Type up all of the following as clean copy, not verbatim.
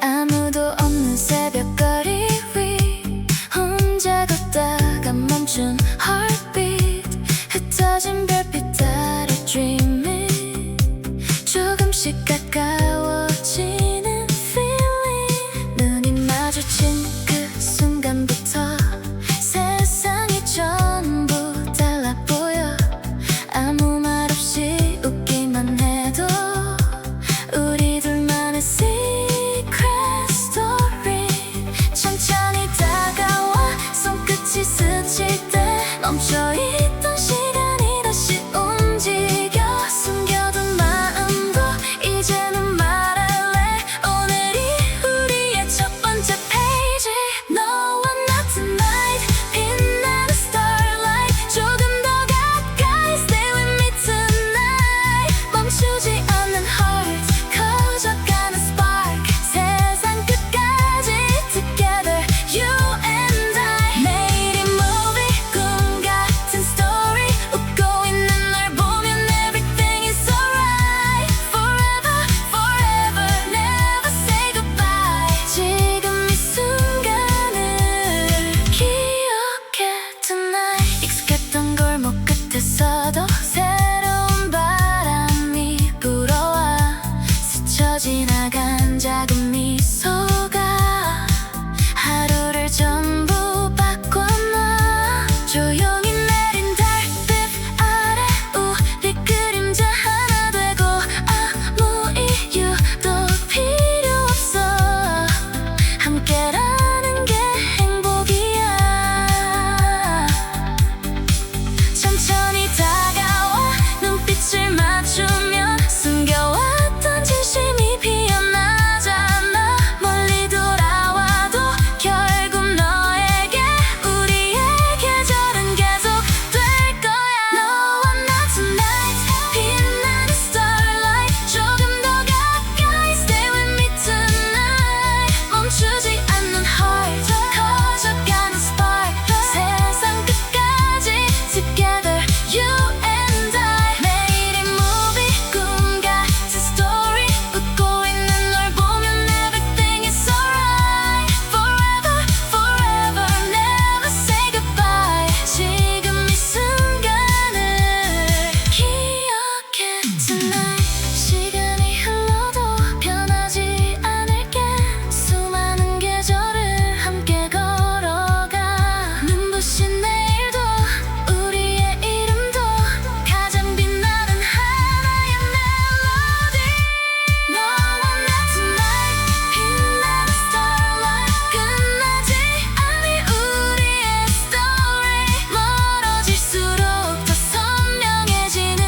아무도 없는 새벽거리 위 혼자 걷다가 멈춘 heartbeat, 흩어진 별빛 아래 dreaming, 조금씩 가까워지는 feeling. 눈이 마주친 그 순간부터 세상이 전부 달라 보여. 아무 말 없이 웃기만 해도 우리 둘만의 secret story. 천천히 다가와 손끝이 스칠 때 멈춰있던 시간이 다시 움직여. 숨겨둔 마음도 이제는 말할래. 오늘이 우리의 첫 번째 페이지. 너와 나 tonight, 빛나는 starlight. 조금 더 가까이 stay with me tonight. 멈추지 않는 heart, 커져가는 spark. 세상 끝까지 together, you and I. 매일이 movie, 꿈 같은 story. 웃고 있는 널 보면 everything is alright. Forever, forever, never say goodbye. 지금 이 순간을 기억해 tonight. 익숙했던 골목 끝에서도 새로운 바람이 불어와. 스쳐 지나간 작은 미소가 하루를 전부 바꿔놔. 조용히 내린 달빛 아래 우리 그림자 하나 되고. 아무 이유도 필요 없어. 함께라는 게 행복이야. 천천히 다가와 눈빛을 맞추면 숨겨왔던 진심이 피어나잖아. 멀리 돌아와도 결국 너에게 우리의 계절은 계속될 거야. 너와 나 tonight, 빛나는 starlight. 조금 더 가까이 stay with me tonight. 멈추지 않는 heart, 커져가는 spark. 세상 끝까지 together, you and I. 매일이 movie, 꿈 같은 story. 웃고 있는 널 보면 everything is alright. Forever, forever, never say goodbye. 지금 이 순간을 기억해 tonight. 시간이 흘러도 변하지 않을게. 수많은 계절을 함께 걸어가. 눈부신 내일도 우리의 이름도 가장 빛나는 하나의 멜로디. 너와 나 tonight, 빛나는 starlight. 끝나지 않을 우리의 story. 멀어질수록 더 선명해지는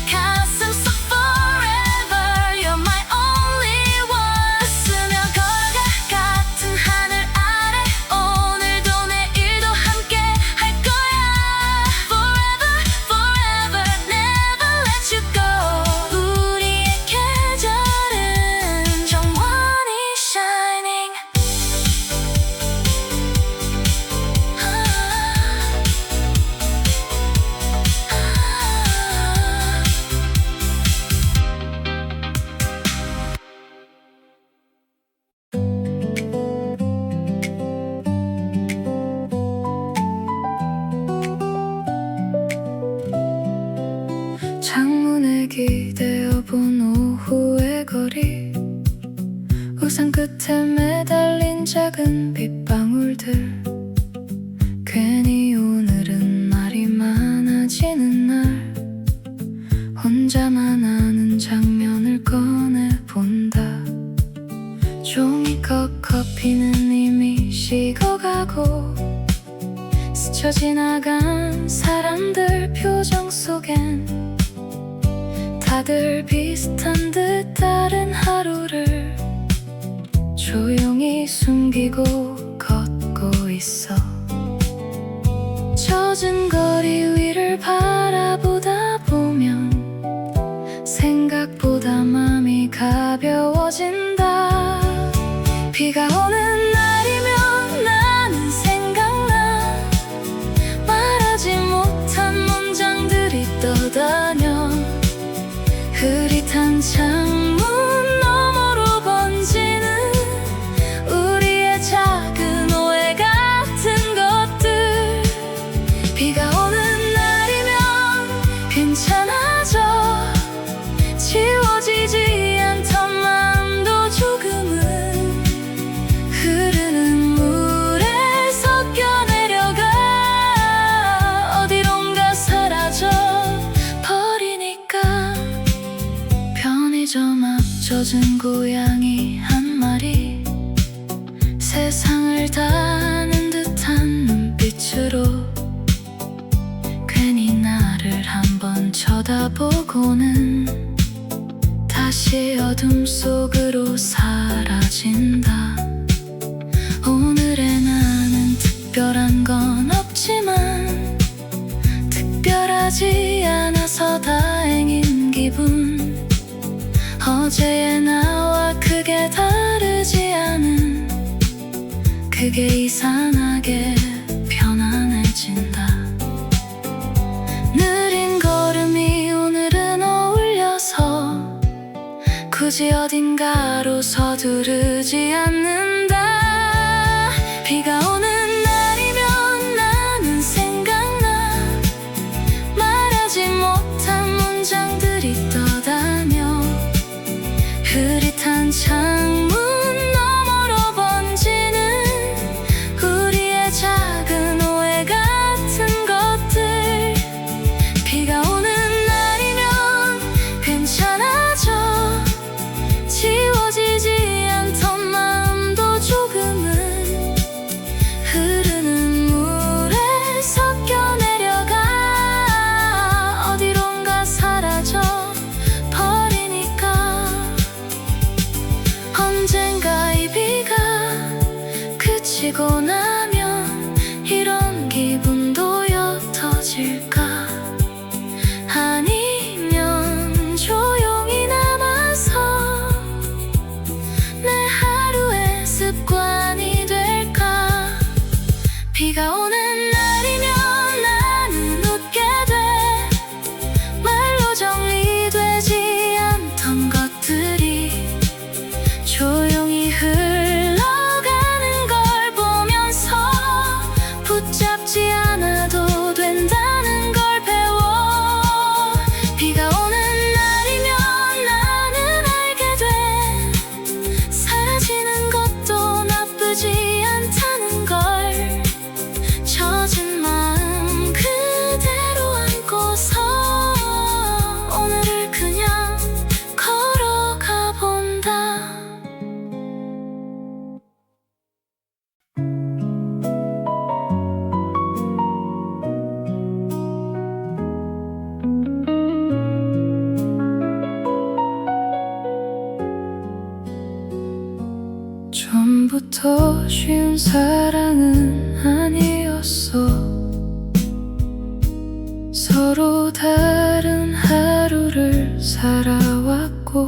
가슴 속 forever, you're my only one. 웃으며 걸어가 같은 하늘 아래. 오늘도 내일도 함께 할 거야. Forever, forever, never let you go. 우리의 계절은 영원히 shining. 창문에 기대어 본 오후의 거리. 우산 끝에 매달린 작은 빗방울들. 괜히 오늘은 말이 많아지는 날. 혼자만 아는 장면을 꺼내본다. 종이컵 커피는 이미 식어가고. 스쳐 지나간 사람들 표정 속엔 다들 비슷한 듯 다른 하루를 조용히 숨기고 걷고 있어. 젖은 거리 위를 바라보다 보면 생각보다 맘이 가벼워진다. 비가 오는 날이면 나는 젖은 고양이 한 마리, 세상을 다 아는 듯한 눈빛으로 괜히 나를 한번 쳐다보고는 다시 어둠 속으로 사라진다. 오늘의 나는 특별한 건 없지만 특별하지 않아서 다행인 기분. 어제의 나와 크게 다르지 않은, 그게 이상하게 편안해진다. 느린 걸음이 오늘은 어울려서 굳이 어딘가로 서두르지 않는다. 비가 오는 날이면 나는 생각나. 말하지 못한 문장들이 떠다녀 흐릿한 창문 너머로 번지는 우리의 작은 오해 같은 것들. 비가 오는 날이면 괜찮아져. 지워지지 않던 마음도 조금은 흐르는 물에 섞여 내려가 어디론가 사라져 버리니까. 언젠가 이 비가 그치고 나면 이런 기분도 옅어질까? 아니면 조용히 남아서 내 하루의 습관이 될까? 비가 오는 날이면 나는 웃게 돼. 말로 정리되지 않던 것들이 조용히 흘러가는 걸 보면서 붙잡지 않아도 된다는 걸 배워. 비가 오는 날이면 나는 알게 돼. 사라지는 것도 나쁘지 않다는 걸. 젖은 마음 그대로 안고서 오늘을 그냥 걸어가 본다. 처음부터 쉬운 사랑은 아니었어. 서로 다른 하루를 살아왔고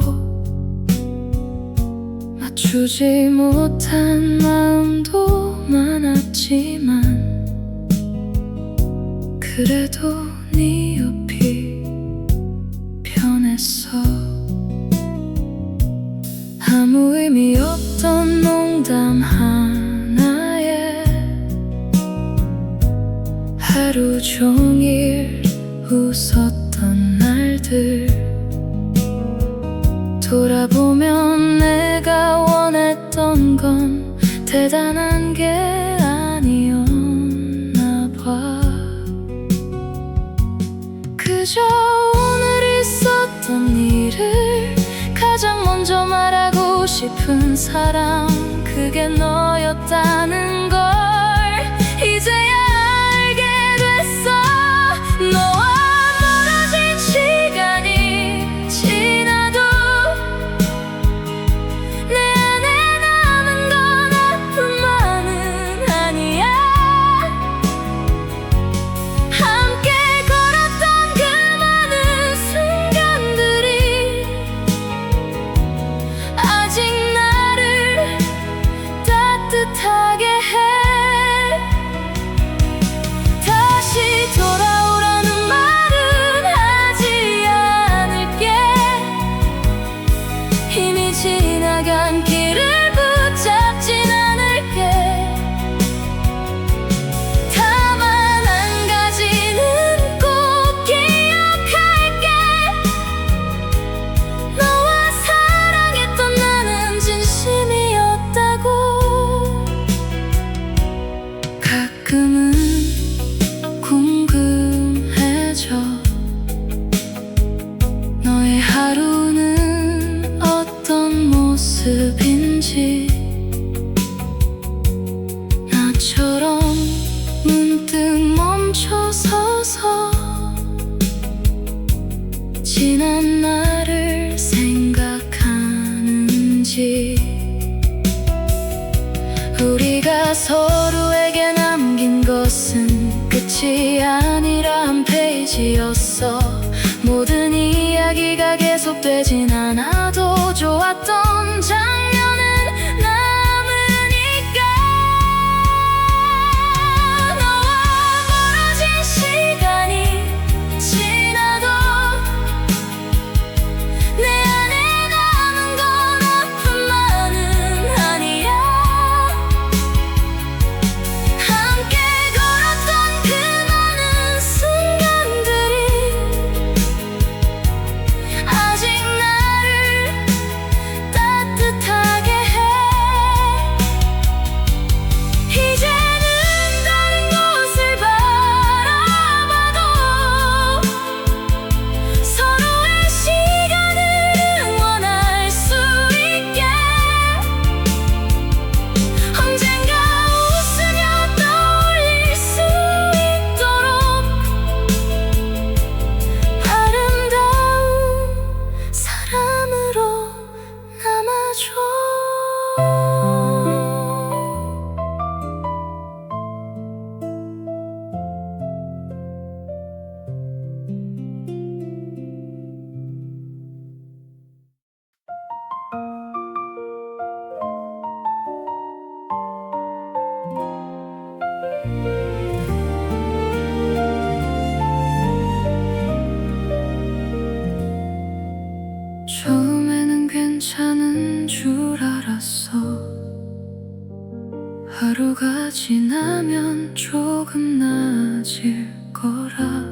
맞추지 못한 마음도 많았지만 그래도 네 옆이 편했어. 아무 의미 없던 농담 하나에 하루 종일 웃었던 날들. 돌아보면 내가 원했던 건 대단한 게 아니었나 봐. 그저 오늘 있었던 일을 가장 먼저 말하고 싶은 사람, 그게 너였다는 걸 이제야 알게 됐어. 너와 멀어진 시간이 지나도 내 안에 남은 건 아픔만은 아니야. 함께 걸었던 그 많은 순간들이 아직 나를 따뜻하게 해. 다시 돌아오라는 말은 하지 않을게. 이미 지나간 길을 붙잡진 않을게. 다만 한 가지는 꼭 기억할게. 너와 사랑했던 나는 진심이었다고. 가끔은 궁금해져. 너의 하루는 어떤 모습인지 나처럼 문득 멈춰서서 지난 나를 생각하는지 우리가 서로에게 남긴 것은 끝이 아니라 한 페이지였어. 모든 이야기가 계속되진 않아도 좋았던 장면은 남으니까. 너와 멀어진 시간이 지나도 내 안에 남은 건 아픔만은 아니야. 함께 걸었던 그 많은 순간들이 아직 나를 따뜻하게 해. 이제는 다른 곳을 바라봐도 서로의 시간을 응원할 수 있게 언젠가 웃으며 떠올릴 수 있도록 아름다운 사람으로 남아줘. 처음에는 괜찮은 줄 알았어. 하루가 지나면 조금 나아질 거라.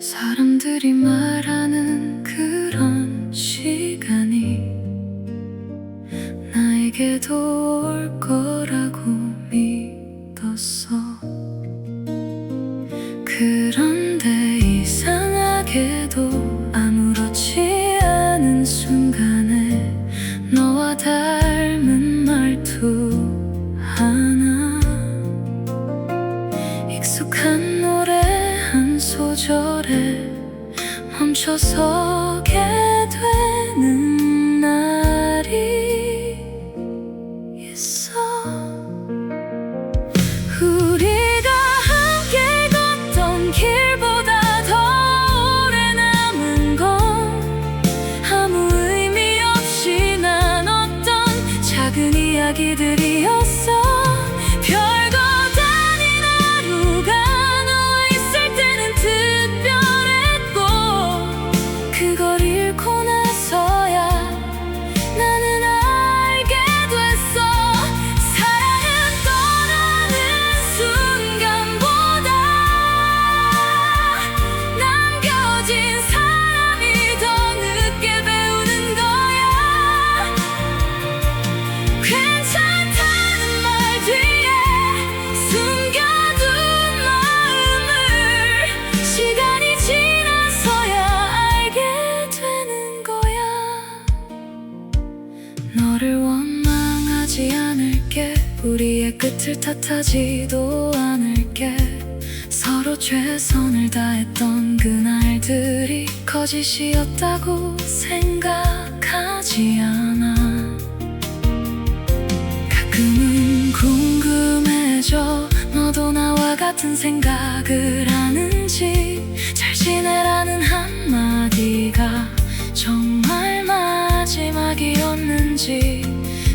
사람들이 말하는 그런 시간이 나에게도 올 거라고 믿었어. 그런데 이상하게도 아무렇지 않은 순간에 너와 닮은 말투 하나, 익숙한 노래 한 소절에 멈춰서게 되는 날이 있어. 우리가 함께 걷던 길보다 더 오래 남은 건 아무 의미 없이 나눴던 작은 이야기들이었어. 별것 아닌 하루가 너와 있을 때는 특별했고 그걸 잃고 나서야 나는 알게 됐어. 사랑은 떠나는 순간보다 남겨진 사람이 더 늦게 배우는 거야. 괜찮다는 말 뒤에 숨겨둔 마음을 시간이 지나서야 알게 되는 거야. 너를 원망하지 않을게. 우리의 끝을 탓하지도 않을게. 서로 최선을 다했던 그날들이 거짓이었다고 생각하지 않아. 가끔은 궁금해져. 너도 나와 같은 생각을 하는지. 잘 지내라는 한마디가 정말 마지막이었는지.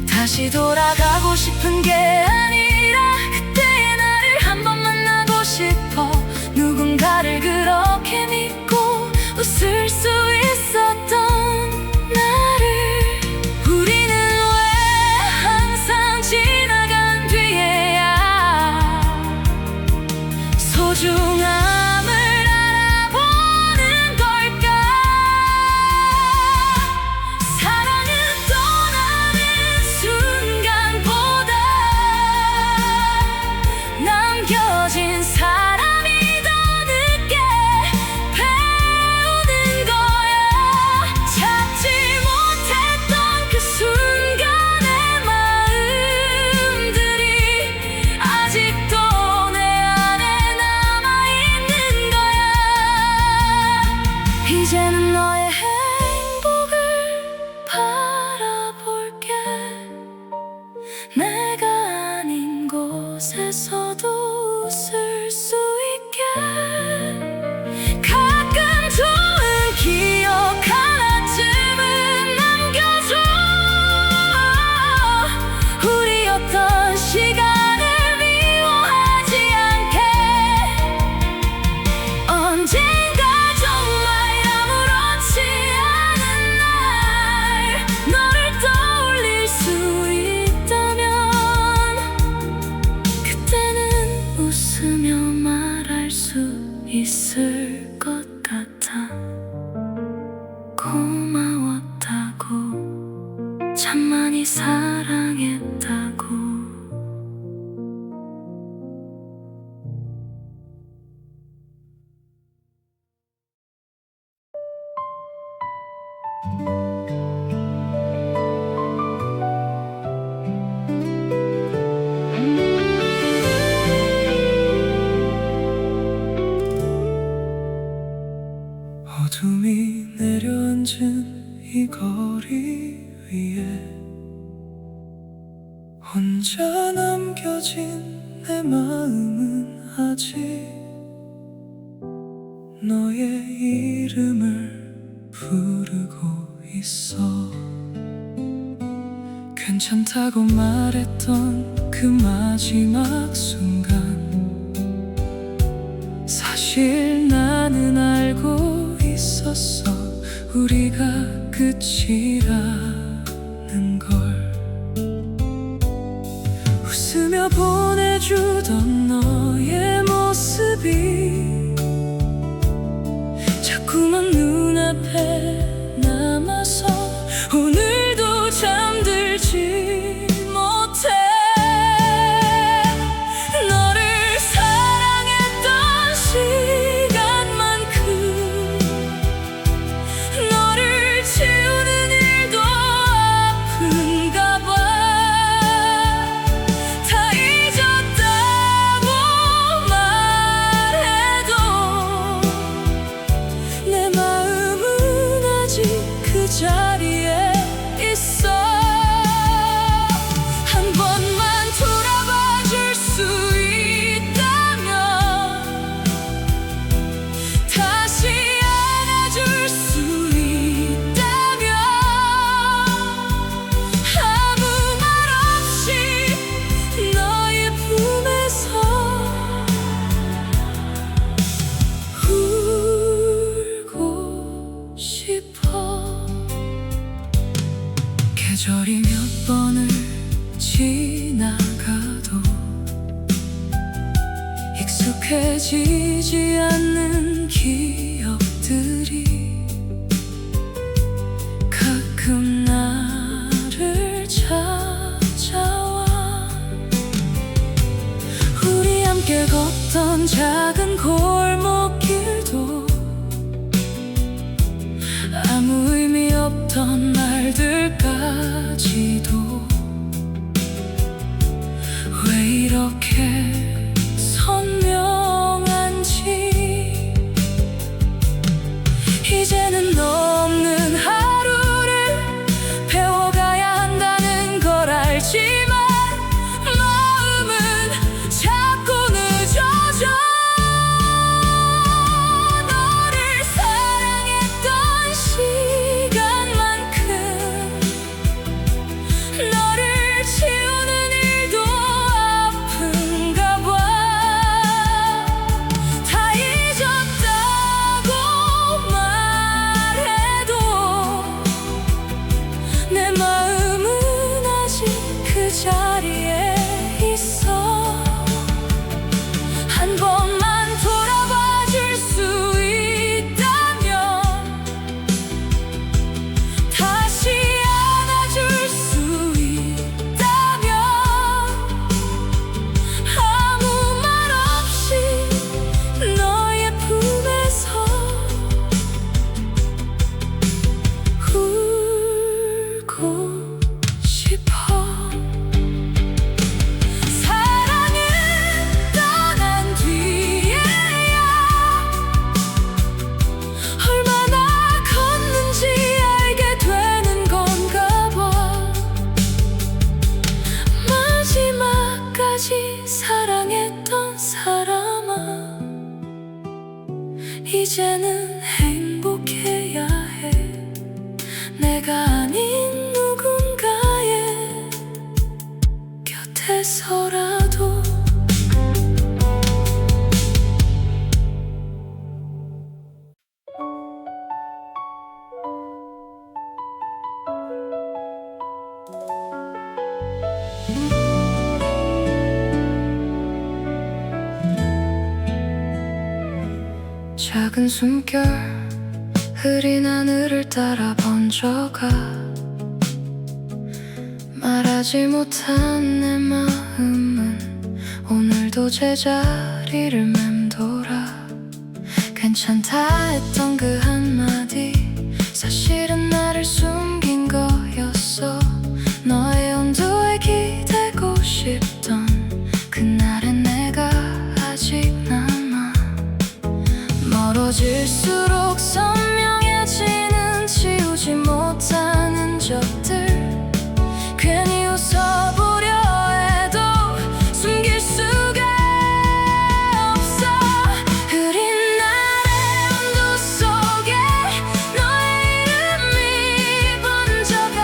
다시 돌아가고 싶은 게 아니라 그때의 나를 한 번 만나고 싶어. 누군가를 그렇게 믿고 웃을 수 있었던 나를. 우리는 왜 항상 지나간 뒤에야 소중함을 알아보는 걸까. 사랑은 떠나는 순간보다 남겨진 사람이 더 늦게 배우는 걸. 참 많이 사랑했다고. 어둠이 내려앉은 이 거리 위에 혼자 남겨진 내 마음은 아직 너의 이름을 부르고 있어. 괜찮다고 말했던 그 마지막 순간 사실 나는 알고 있었어. 우리가 끝이라는 걸. 웃으며 보내주던 너의 모습이 자꾸만 눈앞에 남아서 오늘도 잠들지 못해. 너를 사랑했던 시간만큼 너를 지우는 일도 아픈가 봐. 다 잊었다고 말해도 내 마음은 아직 그 자리에 있어. 한 번만 돌아봐 줄 수 있다면, 다시 안아줄 수 있다면, 아무 말 없이 너의 품에서 울고 싶어. 계절이 몇 번을 지나가도 익숙해지지 않는 기억들이 가끔 나를 찾아와. 우리 함께 걷던 작은 골목길도 아무 의미 없던 말들까지도 왜 이렇게 선명한지. 이제는 너 없는 하루를 배워가야 한다는 걸 알지만 마음은 자꾸 늦어져. 너를 사랑했던 시간만큼 너를 지우는 일도 아픈가 봐. 다 잊었다고 말해도 내 마음은 아직 그 자리에 있어. 한 번만 돌아봐 줄 수 있다면, 다시 안아줄 수 있다면, 아무 말 없이 너의 품에서 울고 싶어. 사랑에 떠난 뒤에야 얼마나 컸는지 알게 되는 건가 봐. 마지막까지 사랑했던 사람아, 이제는 행복해야 해. 내가 아닌 누군가의 곁에서라도. 작은 숨결 흐린 하늘을 따라 번져가. 말하지 못한 내 마음은 오늘도 제자리를 맴돌아. 괜찮다 했던 그 한마디 사실은 나를 숨긴 거였어. 너의 온도에 기대고 싶던 그날의 내가 아직 남아. 멀어질수록 선명해지는 지우지 못한 흔적들. 괜히 웃어보려 해도 숨길 수가 없어. 흐린 날의 온도 속에 너의 이름이 번져가.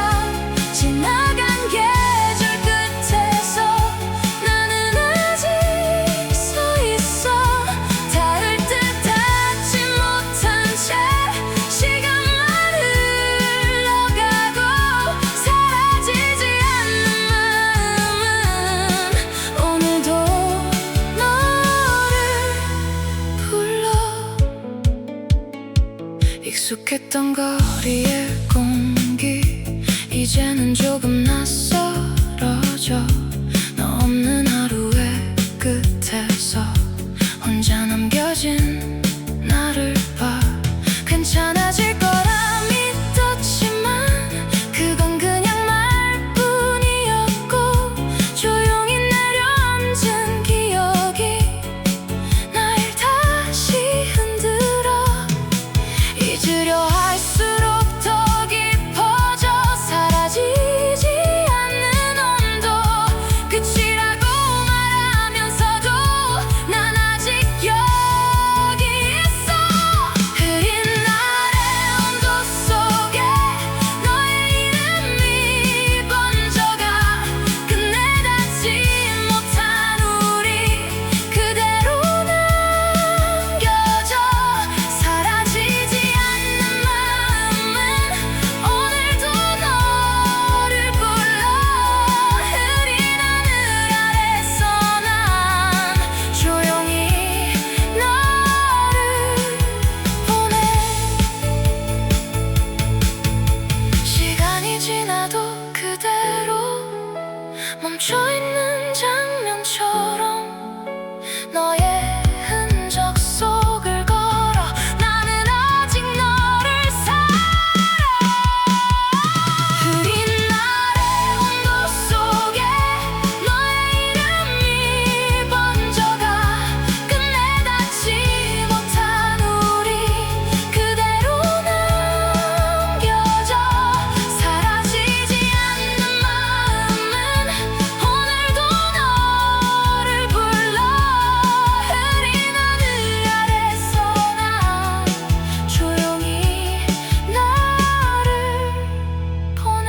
지나간 계절 끝에서 나는 아직 서 있어. 닿을 듯 닿지 못한 채 시간만 흘러가고 사라지지 않는 마음은 오늘도 너를 불러. 익숙했던 거리의 공기 이제는 조금 낯설어져. 너 없는 하루의 끝에서 혼자 남겨진 나를 봐. 괜찮아질 거라 믿었지만 그건 그냥 말뿐이었고, 조용히 내려앉은 기억이 날 다시 흔들어. 잊으려 할수록 더 깊어져. 사라지지 않는 온도. 끝이라고 말하면서도 난 아직 여기 있어. 흐린 날의 온도 속에 너의 이름이 번져가. 끝내 닿지 못한 우리 그대로 남겨져. 사라지지 않는 마음은 오늘도 너를 불러. 흐린 하늘 아래서 난 조용히 너를 보내. 시간이 지나도 그대로 멈춰있는 장면처럼 너의 흔적 속을 걸어. 나는 아직 너를 살아. 흐린 날의 온도 속에 너의 이름이 번져가. 끝내 닿지 못한 우리 그대로 남겨져. 사라지지 않는 마음은 오늘도 너를 불러. 흐린 하늘 아래서 난 조용히 너를 보내.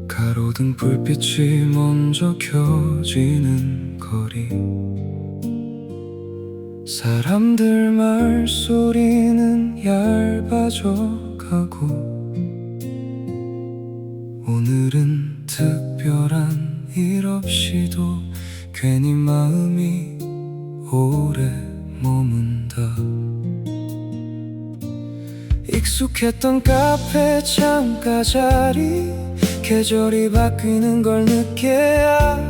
가로등 불빛이 먼저 켜지는 거리. 사람들 말소리는 얇아져 가고. 오늘은 특별한 일 없이도 괜히 마음이 오래 머문다. 익숙했던 카페 창가 자리. 계절이 바뀌는 걸 늦게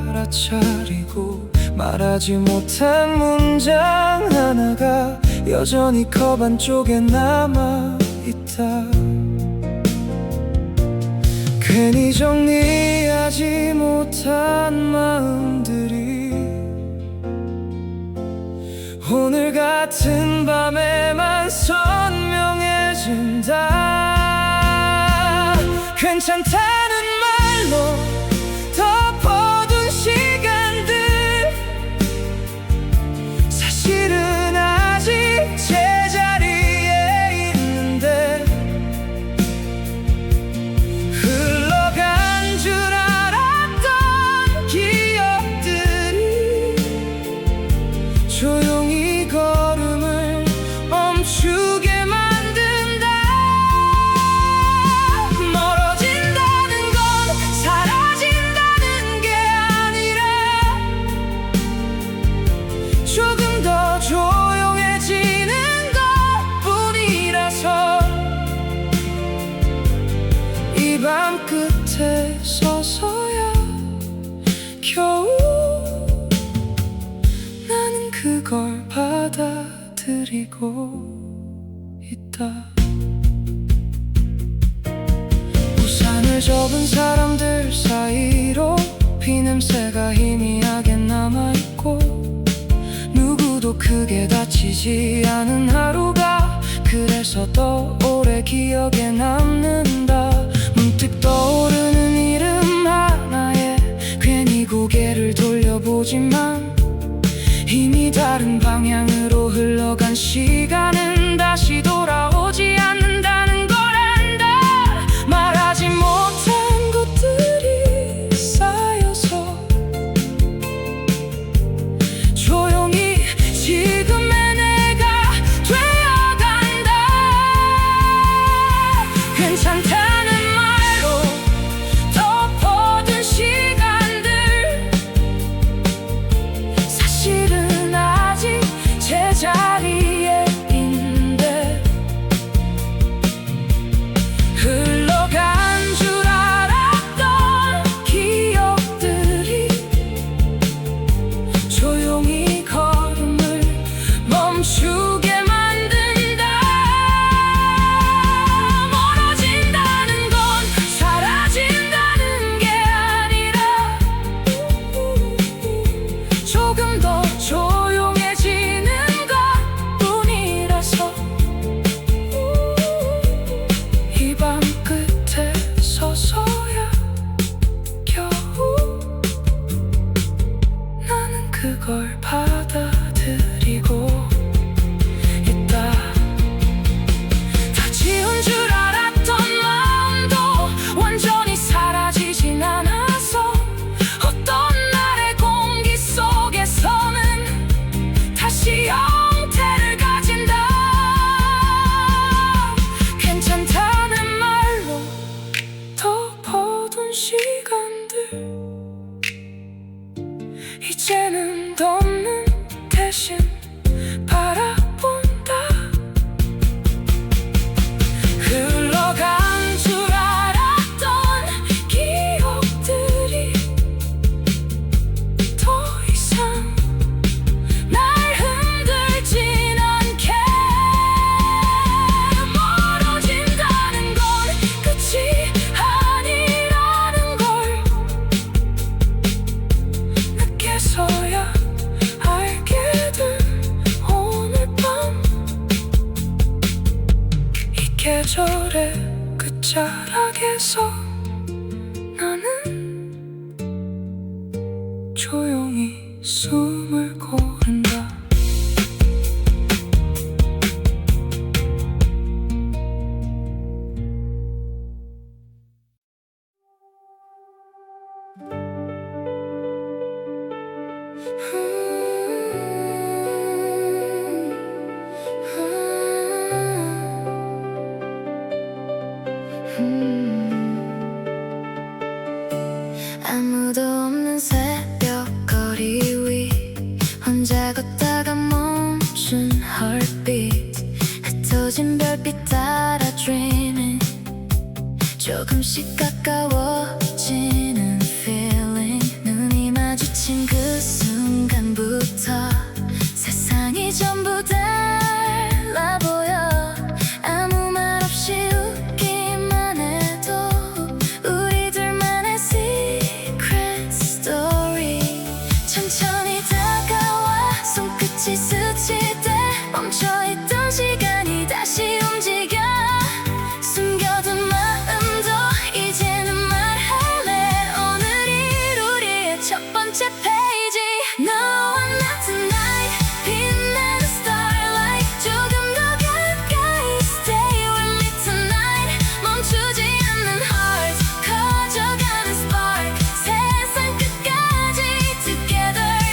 알아차리고. 말하지 못한 문장 하나가 여전히 컵 안쪽에 남아있다. 괜히 정리하지 못한 마음들이 오늘 같은 밤에만 선명해진다. 괜찮다는 말로 덮어둔 시간들 사실은 아직 제자리에 있는데. 흘러간 줄 알았던 기억들이 드리고 있다. 우산을 접은 사람들 사이로 피냄새가 희미하게 남아있고 누구도 크게 다치지 않은 하루가 그래서 더 오래 기억에 남는다. 문득 떠오르는 이름 하나에 괜히 고개를 돌려보지만 이미 다른 방향으로 흘러간 시간은 다시 돌아오지 않는다는 걸 안다. 말하지 못한 것들이 쌓여서 조용히 지금의 내가 되어간다. 괜찮다는 말로 덮어둔 시간들 사실은 아직 제자리에 있는데 흘러간 줄 알았던 기억들이 조용히 걸음을 멈추게 만든다. 멀어진다는 건 사라진다는 게 아니라 조금 더 조용해지는 것뿐이라서 이 밤 끝에 서서야 겨우 나는 그걸 받아들이고 있다. 다 지운 줄 알았던 마음도 완전히 사라지진 않아서 어떤 날의 공기 속에서는 다시 형태를 가진다. 괜찮다는 말로 덮어둔 시간들 이제는 덮는 대신 바라본다. 흘러간 줄 알았던 기억들이 더 이상 날 흔들진 않게 멀어진다는 건 끝이 아니라는 걸 늦게서야 알게 된 오늘 밤 이 계절의 끝자락에서 나는 조용히 숨을 고른다. 아무도 없는 새벽 거리 위 혼자 걷다가 멈춘 heartbeat 흩어진 별빛 따라 dreaming 조금씩 가까워지는 feeling 눈이 마주친 그 순간부터 세상이 전부 달라 보여 아무 말 없이 웃기만 해도 우리 둘만의 secret story 천천히 다가와 손끝이 스칠 때 멈춰있던 시간이 다시 움직여 숨겨둔 마음도 이제는 말할래 오늘이 우리의 첫 번째 페이지 너와 나 tonight 빛나는 starlight 조금 더 가까이 stay with me tonight 멈추지 않는 heart 커져가는 spark 세상 끝까지 together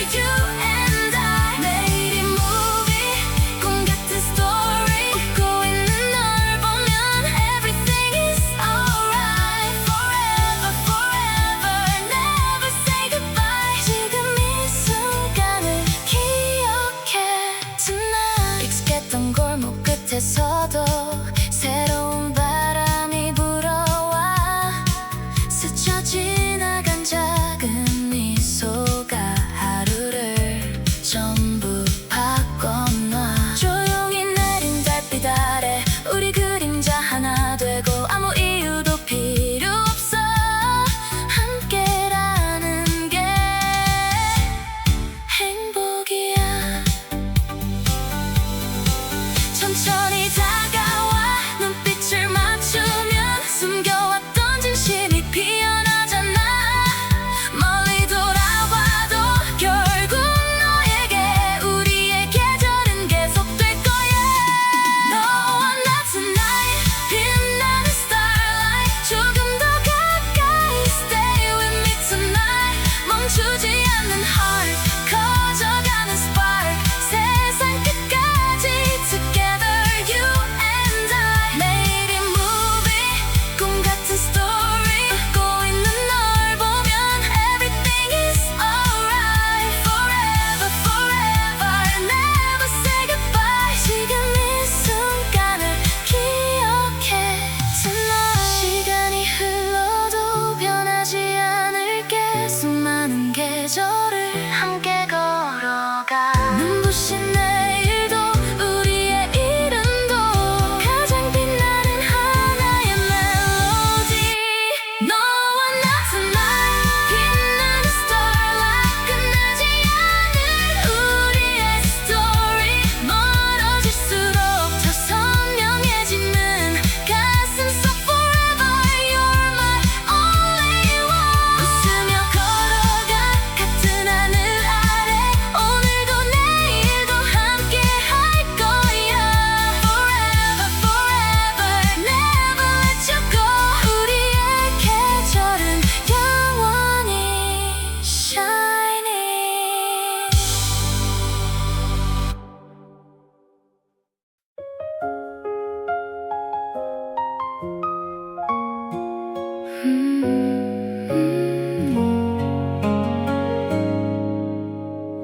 함께 걸어가 눈부신 내일도 우리의 이름도 가장 빛나는 하나의 멜로디 너와 나 tonight 빛나는 starlight 끝나지 않을 우리의 스토리 멀어질수록 더 선명해지는 가슴 속 forever you're my only one 웃으며 걸어가 같은 하늘 아래 오늘도 내일도 함께 할 거야 forever forever never let you go 우리의 계절은 영원히 shining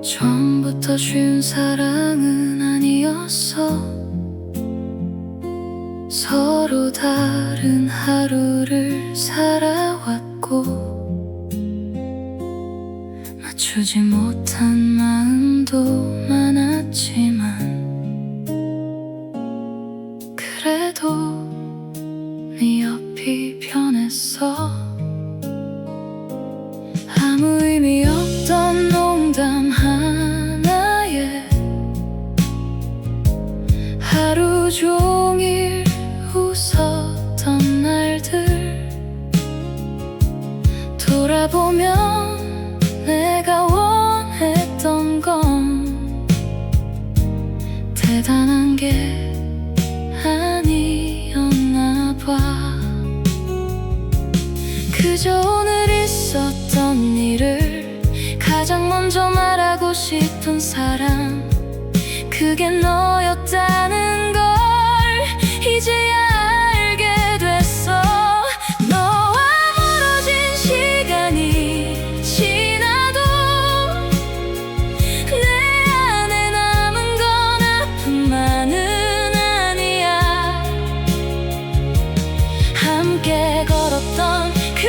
처음부터 쉬운 사랑은 아니었어 서로 다른 하루를 살아왔고 맞추지 못한 마음도 많았지만 그래도 네 옆이 편했어 아무 의미 없던 농담 하나에 하루 종일 웃었던 날들 돌아보면 내가 원했던 건 대단한 게 아니었나 봐 그저 오늘 있었던 일을 가장 먼저 말하고 싶은 사람 그게 너였다는 걸 이제야 알게 됐어 너와 멀어진 시간이 지나도 내 안에 남은 건 아픔만은 아니야 함께 걸었던 그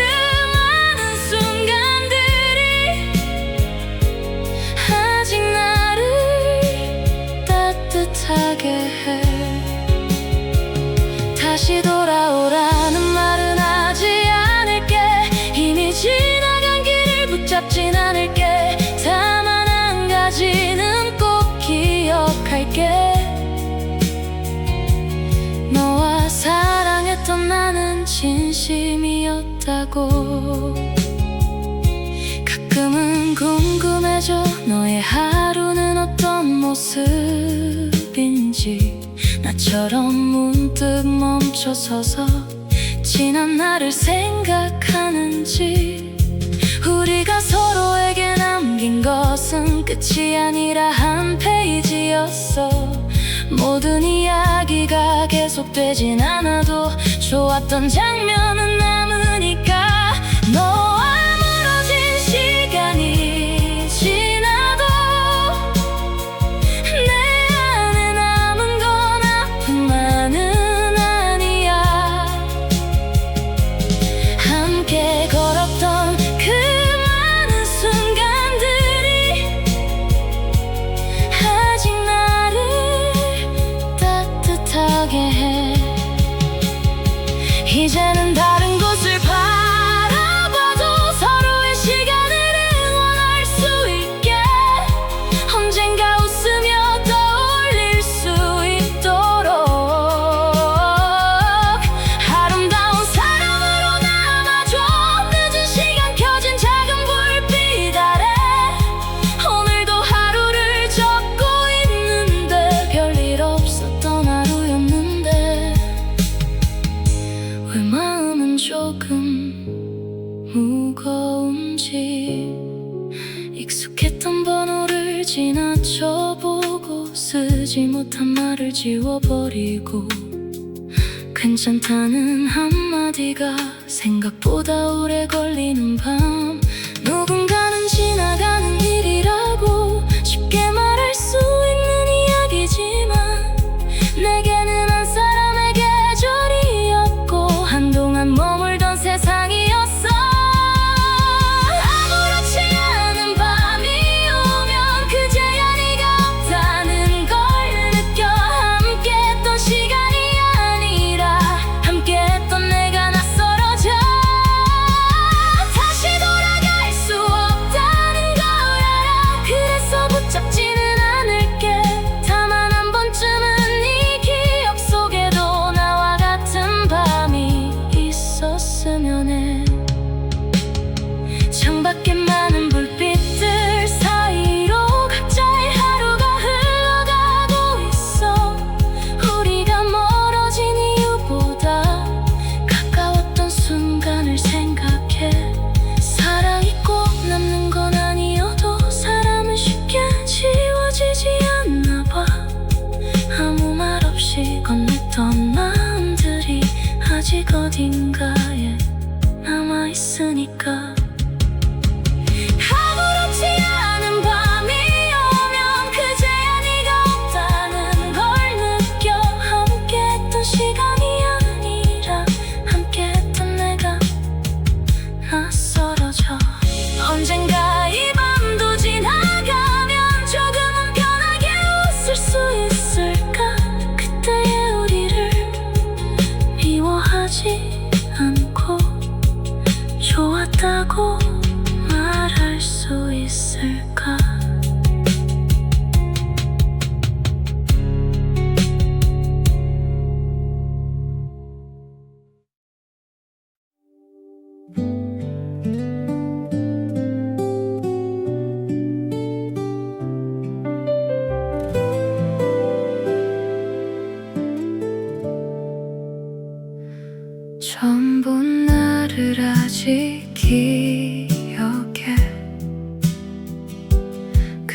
많은 순간들이 아직 나를 따뜻하게 해 다시 돌아오라는 말은 하지 않을게 이미 지나간 길을 붙잡진 않을게 다만 한 가지는 꼭 기억할게 너와 사랑했던 나는 진심이었다고 가끔은 궁금해져 너의 하루는 어떤 모습인지 나처럼 문득 멈춰서서 지난 날을 생각하는지 우리가 서로에게 남긴 것은 끝이 아니라 한 페이지였어 모든 이야기가 계속되진 않아도 좋았던 장면은 남으니까 너와 멀어진 시간이 지나도 내 안에 남은 건 아픔만은 아니야 함께 걸었던 그 많은 순간들이 아직 나를 따뜻하게 해 이제는 다른 곳을 바라봐도 서로의 시간을 응원할 수 있게 언젠가 웃으며 떠올릴 수 있도록 아름다운 사랑으로 남아줘 늦은 시간 켜진 작은 불빛 아래 오늘도 하루를 적고 있는데 별일 없었던 하루였는데 왜 마음은 조금 무거운지 익숙했던 번호를 지나쳐보고 쓰지 못한 말을 지워버리고 괜찮다는 한마디가 생각보다 오래 걸리는 밤 누군가는 지나가는 일이라고 쉽게 말할 수 있는 이야기지만 내게는 한 사람의 계절이었고 한동안 머물던 세상이었어 아무렇지 않은 밤이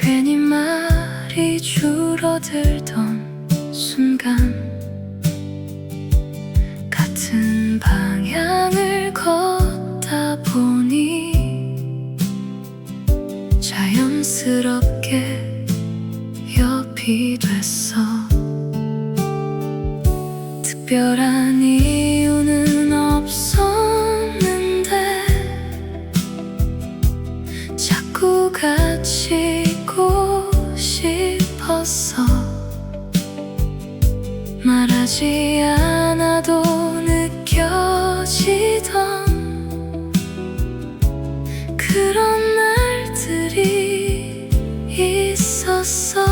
괜히 말이 줄어들던 순간 같은 방향을 걷다 보니 자연스럽게 옆이 됐어. 특별한 이유는 없었는데 자꾸 같이 있고 싶었어. 말하지 않아도 느껴지던 그런 날들이 있었어.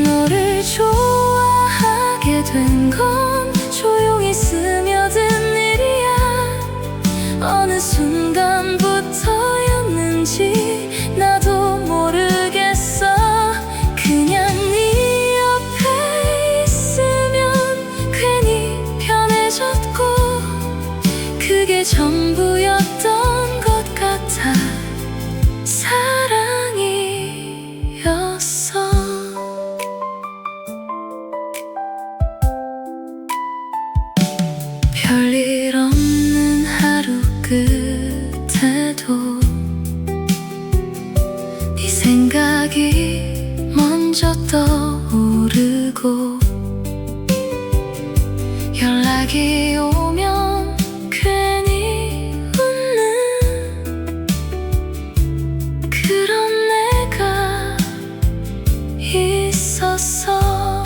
너를 좋아하게 된 건 조용히 스며든 일이야. 어느 순간부터였는지 나도 모르겠어. 그냥 네 옆에 있으면 괜히 편해졌고 그게 전부였던 것 같아. 사랑이었어. 별일 없는 하루 끝에도 네 생각이 먼저 떠오르고 연락이 오면 괜히 웃는 그런 내가 있었어.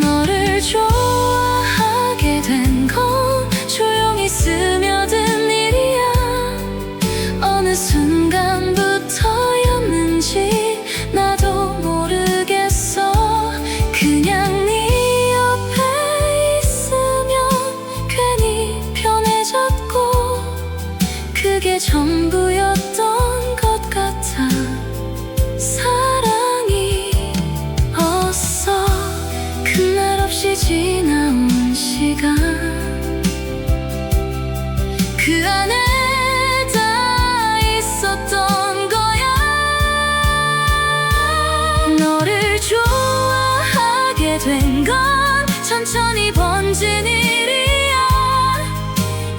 너를 좋아하게 된 건 조용히 스며든 일이야. 어느 순간부터였는지 나도 모르겠어. 그냥 네 옆에 있으면 괜히 편해졌고 그게 전부였던 것 같아. 사랑이었어. 그날 없이 지나온 시간 그 안에 다 있었던 거야. 너를 좋아하게 된 건 천천히 번진 일이야.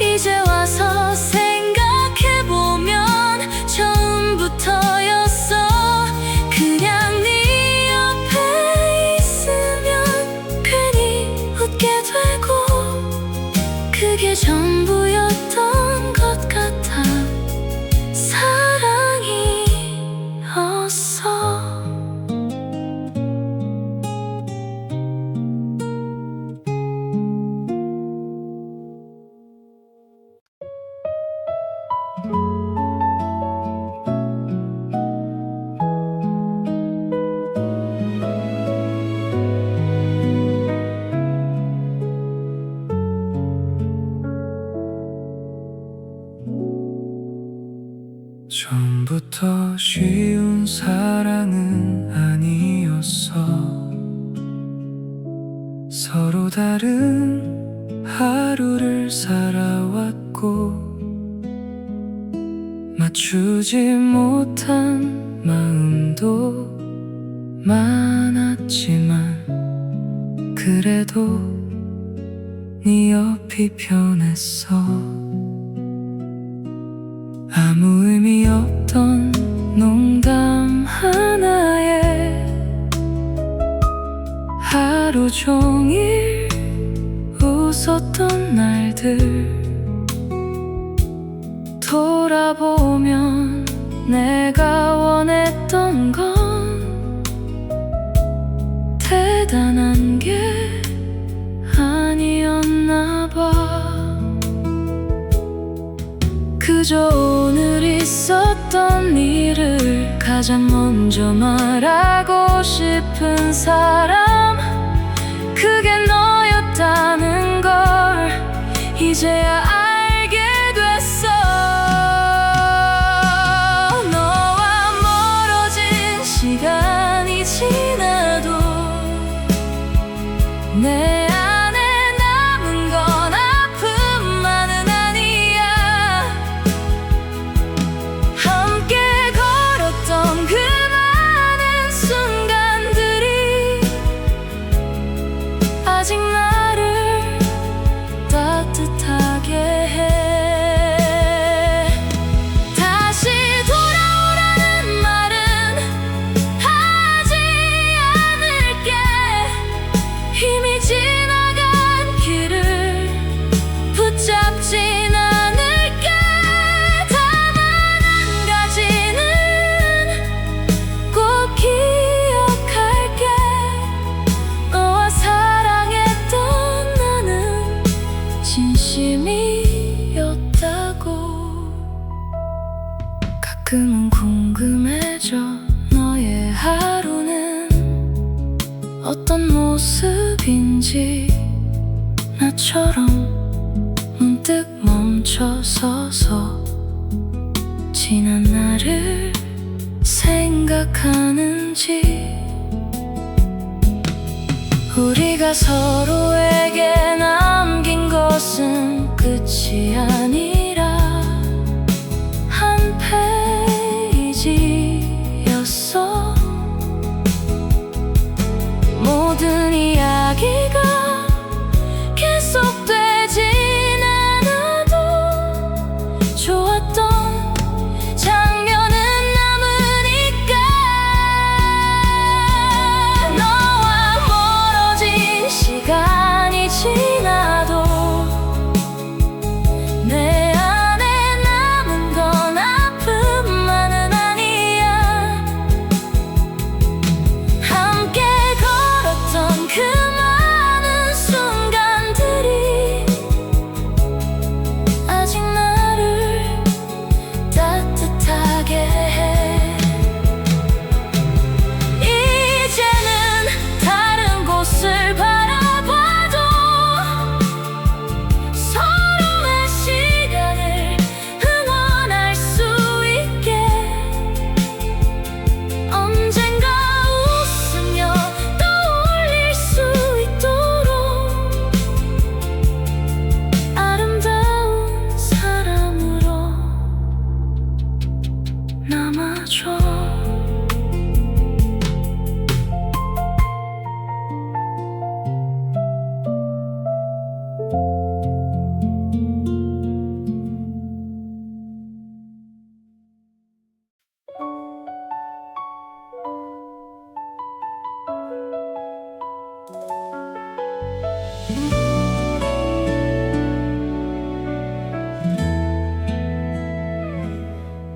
이제 와서 생각해보면 처음부터였어. 그냥 네 옆에 있으면 괜히 웃게 되고 그게 전부였던 것 같아. 사랑이었어. 처음부터 쉬운 사랑은 아니었어. 서로 다른 하루를 살아왔고 맞추지 못한 마음도 많았지만 그래도 네 옆이 편했어. 아무 의미 없던 농담 하나에 하루 종일 웃었던 날들 돌아보면 내가 원했던 건 대단한 게 아니었나 봐. 그저 오늘 있었던 일을 가장 먼저 말하고 싶은 사람 그게 너였다는 걸 이제야 알게 됐어. 너와 멀어진 시간이 지나도 내 안에 남은 건 아픔만은 아니야. 함께 가끔은 궁금해져. 너의 하루는 어떤 모습인지. 나처럼 문득 멈춰서서 지난 날을 생각하는지. 우리가 서로에게 남긴 것은 끝이 아니라 한 페이지였어. 모든 이야기가 계속되진 않아도 좋았던 장면은 남으니까. 너와 멀어진 시간이 지나도 내 안에 남은 건 아픔만은 아니야. 함께 걸었던 그 많은 순간들이 아직 나를 따뜻하게 해. 이제는 다른 곳을 바라봐도 서로의 시간을 응원할 수 있게. 언젠가 웃으며 떠올릴 수 있도록 아름다운 사람으로 남아줘.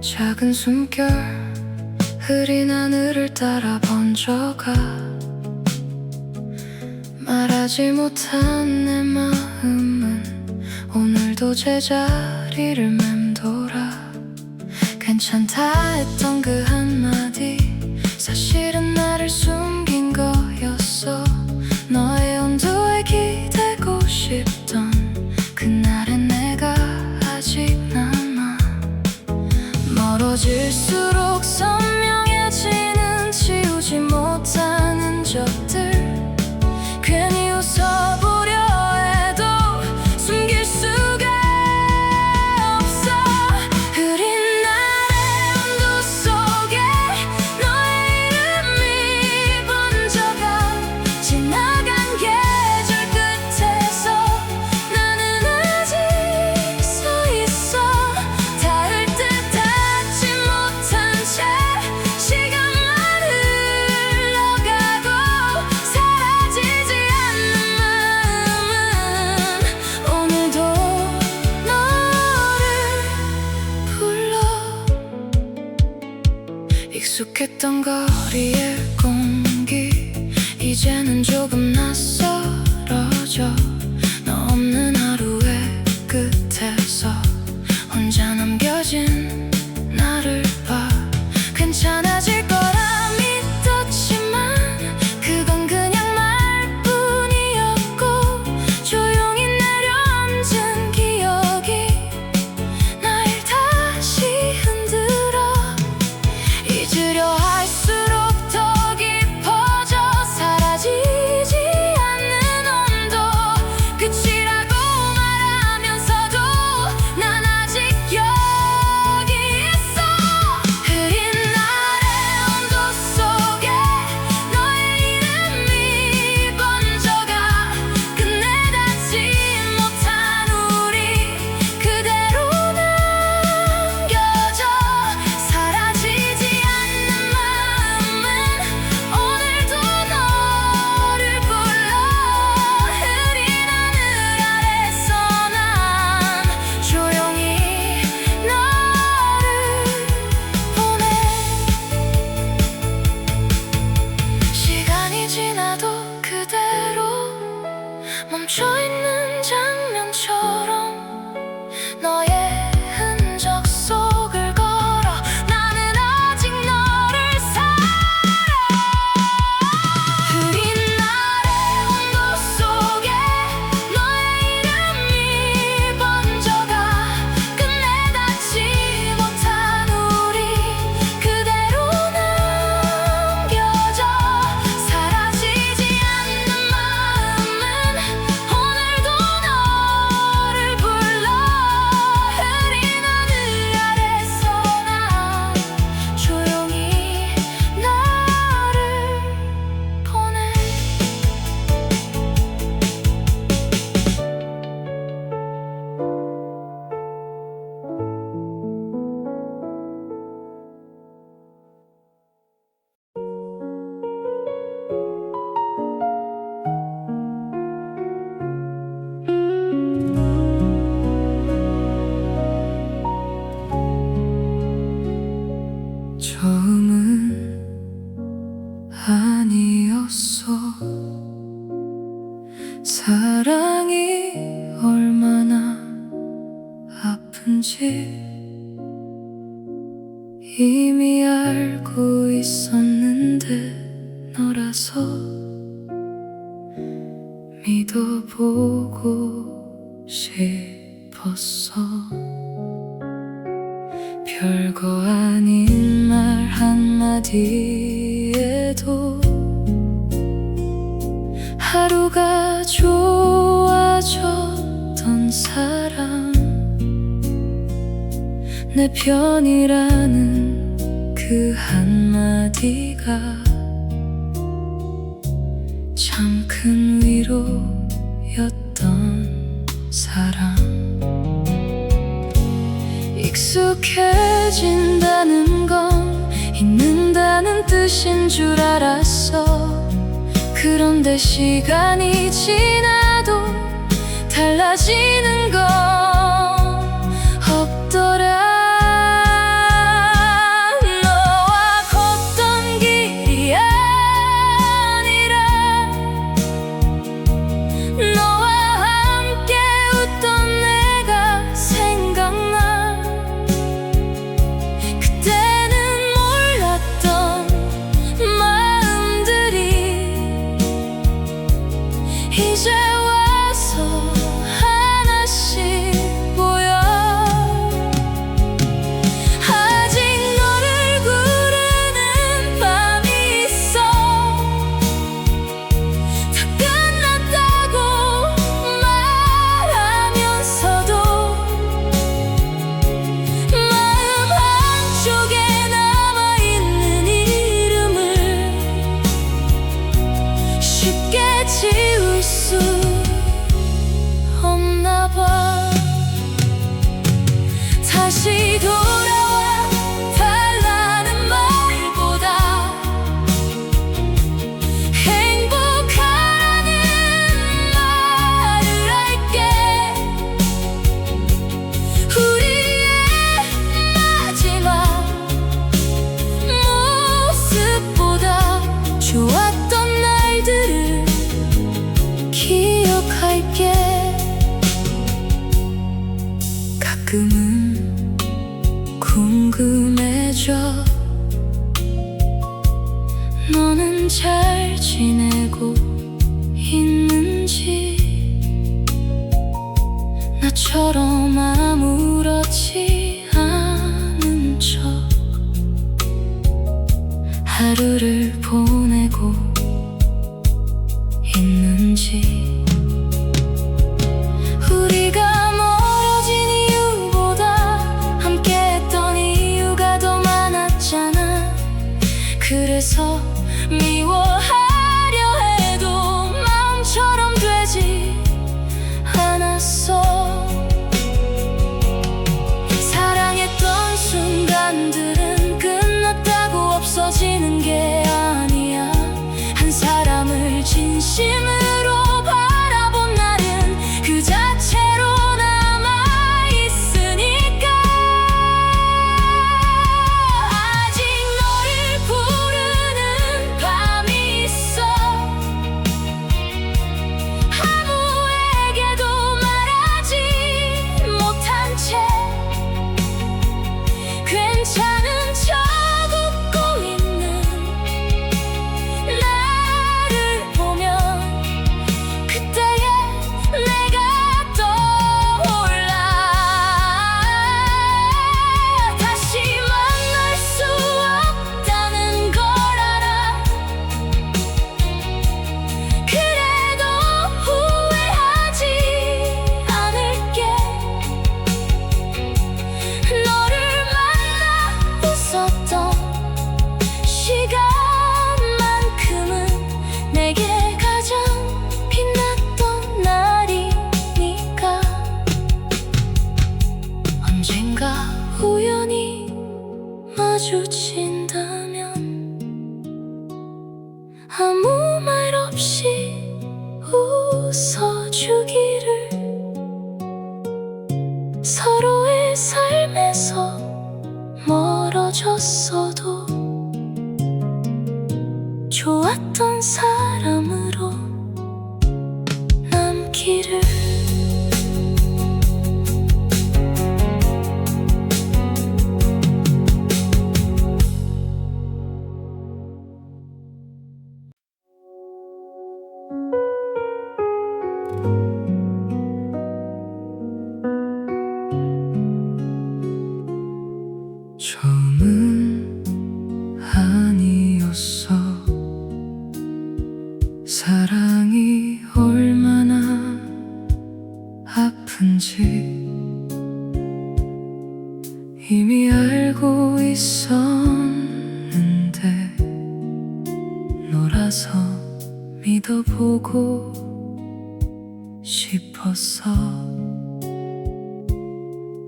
작은 숨결 흐린 하늘을 따라 번져가. 말하지 못한 내 마음은 오늘도 제자리를 맴돌아. 괜찮다 했던 그 한마디 사실은 나를 숨긴 거였어. 너의 온도에 기대고 싶던 그날의 내가 아직 남아. 멀어질수록 선명해지는 지우지 못한 흔적들. 괜히 웃어보려 해도 숨길 수가 없어. 흐린 날의 온도 속에 너의 이름이 번져가. 지나간 계절 끝에서 나는 아직 서 있어. 닿을 듯 닿지 못한 채 시간만 흘러가고 사라지지 않는 마음은 오늘도 너를 불러. 익숙했던 거리의 공기 이제는 조금 낯설어져. 너 없는 하루의 끝에서 혼자 남겨진 나를 봐. 괜찮아질 거라 믿었지만 그건 그냥 말뿐이었고. 조용히 내려앉은 기억이 날 다시 흔들어. 잊으려 할수록 더 깊어져. 사라지지 않는 온도. 끝이라고 말하면서도 난 아직 여기 있어. 흐린 날의 처음은 아니었어. 사랑이 얼마나 아픈지 이미 알고 있었는데 너라서 믿어보고 싶었어. 별거 아닌 말 한마디에도 하루가 좋아졌던 사람, 내 편이라는 그 한마디가 참 큰 위로였던 사람. 익숙해진다는 건 잊는다는 뜻인 줄 알았어. 그런데 시간이 지나도 달라지는 건 없더라. 너와 걷던 길이 아니라 너와 함께 웃던 내가 생각나. 그때는 몰랐던 마음들이 이제 와서 하나씩 보여. 아직 너를 부르는 밤이 있어. 다 끝났다고 말하면서도 마음 한쪽에 남아있는 이름을 쉽게 지울 수 없나 봐. 다시 돌아와 달라는 말보다 행복하라는 말을 할게. 우리의 마지막 모습보다 좋았던 날들을 기억할게. 가끔은 궁금해져. 너는 잘 지내고 있는지. 나처럼 아무렇지 않은 척 하루를 보내고 있는지. 우리가 멀어진 이유보다 함께했던 이유가 더 많았잖아. 그래서 미워하려 해도 마음처럼 되지 않았어. 사랑했던 순간들은 끝났다고 없어지는 게 아니야. 한 사람을 진심으로 바라본 날은 그 자체로 남아있으니까. 아직 너를 부르는 밤이 있어. 아무에게도 말하지 못한 채 괜찮은 척 웃고 있는 나를 보면 그때의 내가 떠올라. 다시 만날 수 없다는 걸 알아. 그래도 후회하지 않을게. 너를 만나 웃었던 시간만큼은 내게 가장 빛났던 날이니까. 언젠가 우연히 마주친다면 아무 말 없이 웃어주기를. 서로의 삶에서 멀어져 멀어졌어도 좋았던 사람으로 남기를. 처음은 아니었어. 사랑이 얼마나 아픈지 이미 알고 있었는데 너라서 믿어보고 싶었어.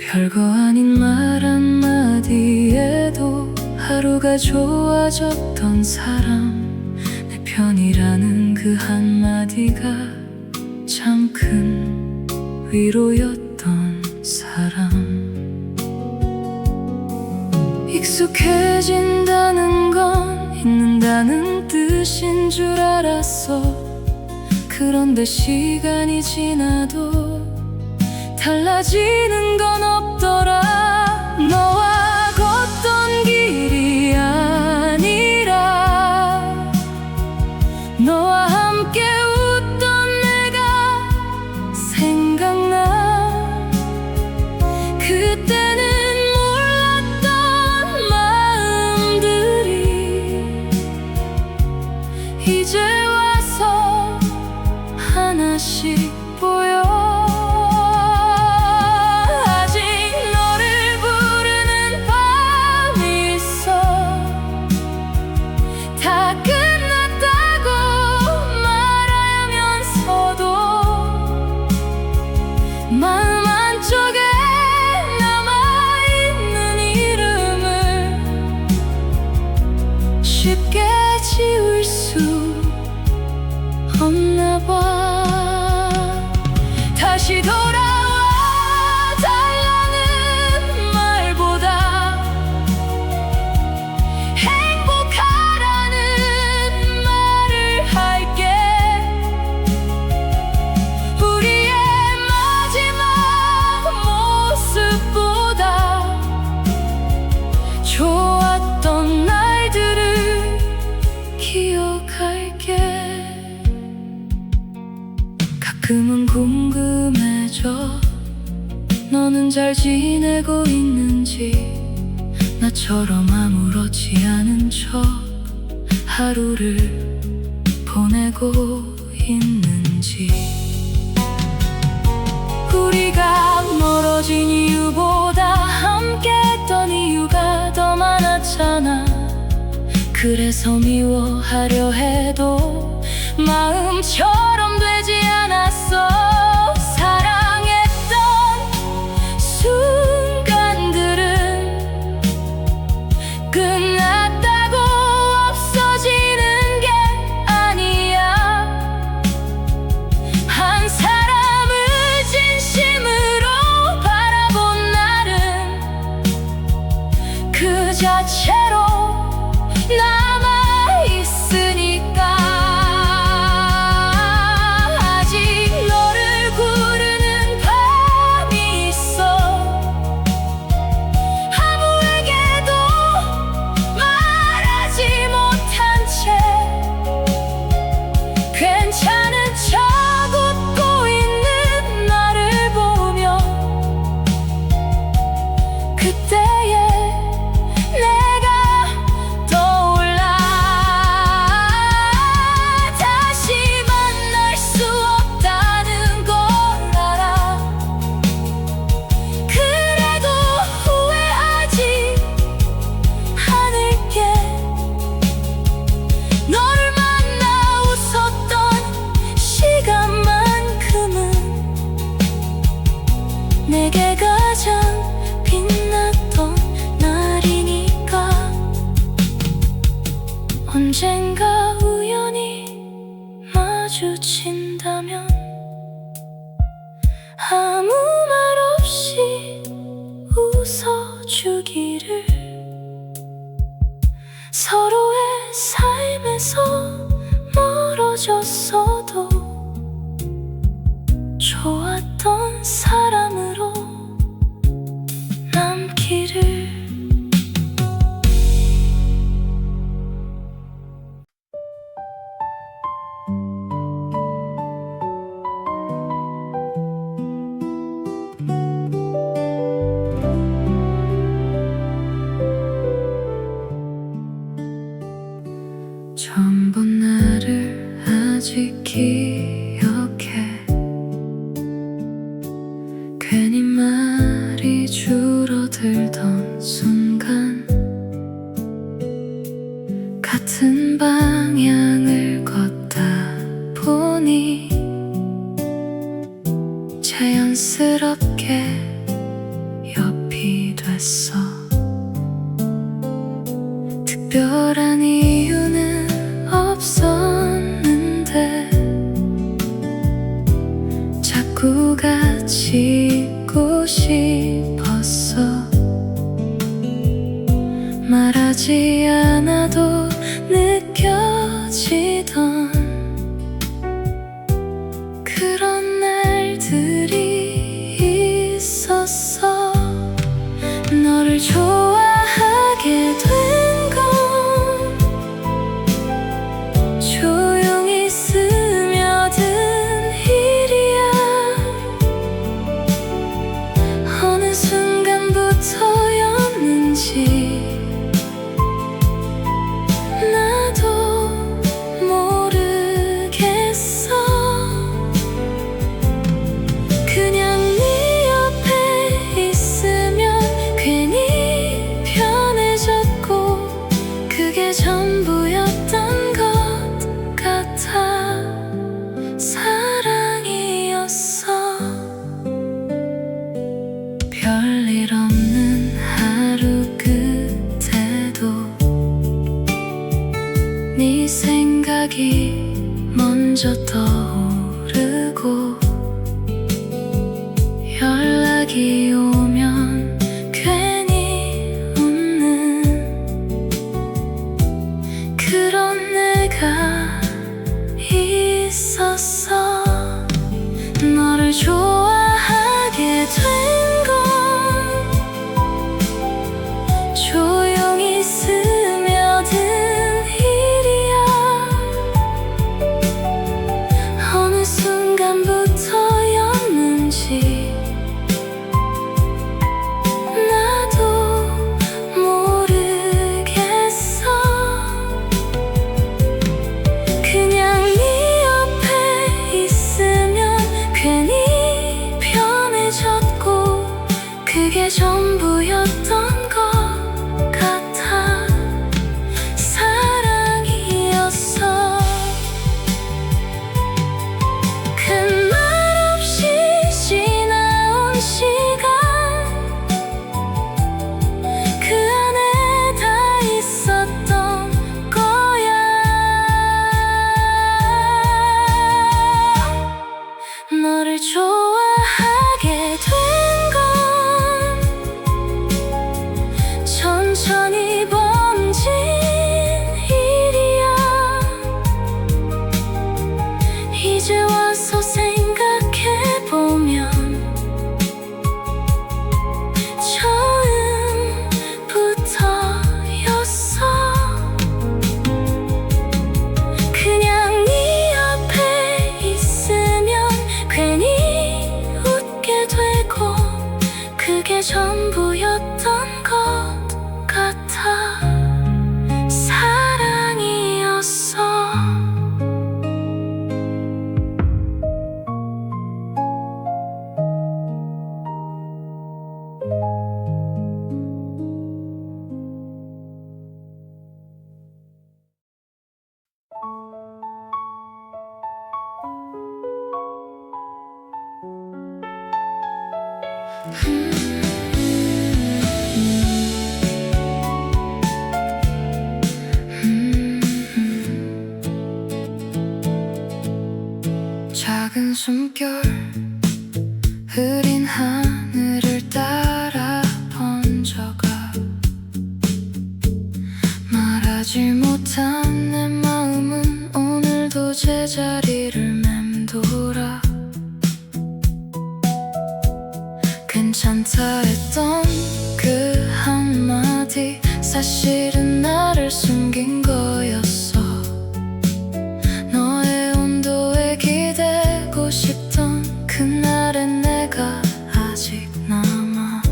별거 아닌 말 한마디에도 하루가 좋아졌던 사람, 내 편이라는 그 한마디가 참 큰 위로였던 사람. 익숙해진다는 건 잊는다는 뜻인 줄 알았어. 그런데 시간이 지나도 달라지는 건 없더라. 너와 걷던 길이 아니라 너와 함께 웃던 내가 생각나. 그때는 몰랐던 마음들이 이제 와서 하나씩 보여. 마음 한쪽에 남아있는 이름을 쉽게 지울 수 없나 봐. 다시 돌아와 달라는 말보다 행복하라는 말을 할게. 우리의 좋았던 날들을 기억할게. 가끔은 궁금해져. 너는 잘 지내고 있는지, 나처럼 아무렇지 않은 척 하루를 보내고 있는지. 우리가 멀어진 이유보다 함께했던 이유가 더 많았잖아. 그래서 미워하려 해도 마음처럼 되지 않았어. 사랑했던 순간들은 끝났다고 없어지는 게 아니야. 한 사람을 진심으로 바라본 날은 그 자체로 남아있으니까. 아직 너를 부르는 밤이 있어. 아무에게도 말하지 못한 채 괜찮은 척 웃고 있는 나를 보며 그때의 내가 떠올라. 다시 만날 수 없다는 걸 알아. 그래도 후회하지 않을게. 너를 만나 웃었던 시간만큼은 내게 가장 빛났던 날이니까. 언젠가 우연히 마주친다면 아무 말 없이 웃어주기를. 서로의 삶에서 멀어졌어도 좋았던 사람으로 남기를. 처음 본 나를 아직 기억해. 괜히 말이 줄어들던 순간, 같은 방향을 걷다 보니 자연스럽게 옆이 됐어. 특별한 이유는 없었는데 자꾸 같이 있고 싶었어. 말하지 않아도 느껴지던 그런 날들이 있었어. 너를 좋아하게 된 건 조용히 스며든 일이야. 어느 순간부터였는지 나도 모르겠어. 그냥 네 옆에 있으면 괜히 편해졌고 그게 전부였던 것 같아. 사랑이었어. 별일 없는 하루 끝에도 네 생각이 먼저 떠오르고 연락이 오면 괜히 웃는 그런 내가 있었어. 너를 좋아하게 된 건 조용히 스며든 일이야. 어느 순간부터였는지 나도 모르겠어. 그냥 네 옆에 있으면 괜히 편해졌고 그게 전부였던 것 같아. 사랑이었어. 큰 말 없이 지나온 시간, 그 안에 다 있었던 거야. 너를 좋아하게 된 건 천천히 번진 일이야. 이제 와서 생각해보면 처음부터였어. 그냥 네 옆에 있으면 괜히 웃게 되고 그게 전부였던 것 같아. 사랑이었어. 작은 숨결 흐린 하늘을 따라 번져가. 말하지 하지 못한 내 마음은 오늘도 제자리를 맴돌아. 괜찮다 했던 그 한마디 사실은 나를 숨긴 거였어. 너의 온도에 기대고 싶던 그날의 내가 아직 남아.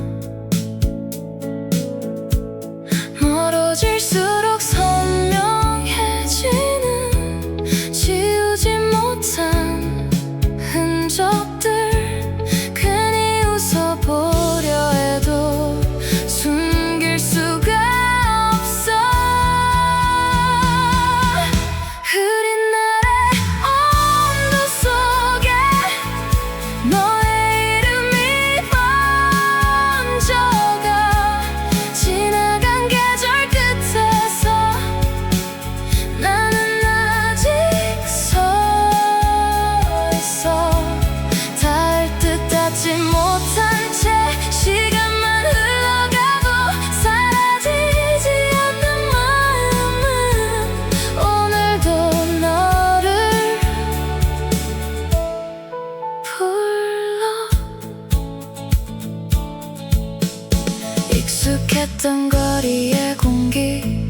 멀어질수록 선명해지는 지우지 못한 흔적들. 괜히 웃어보려 해도 숨길 수가 없어. 흐린 날의 온도 속에 너의 이름이 번져가. 지나간 계절 끝에서 나는 아직 서 있어. 닿을 듯 닿지 못한 채 시간만 흘러가고 사라지지 않는 마음은 오늘도 너를 불러. 익숙했던 거리의 공기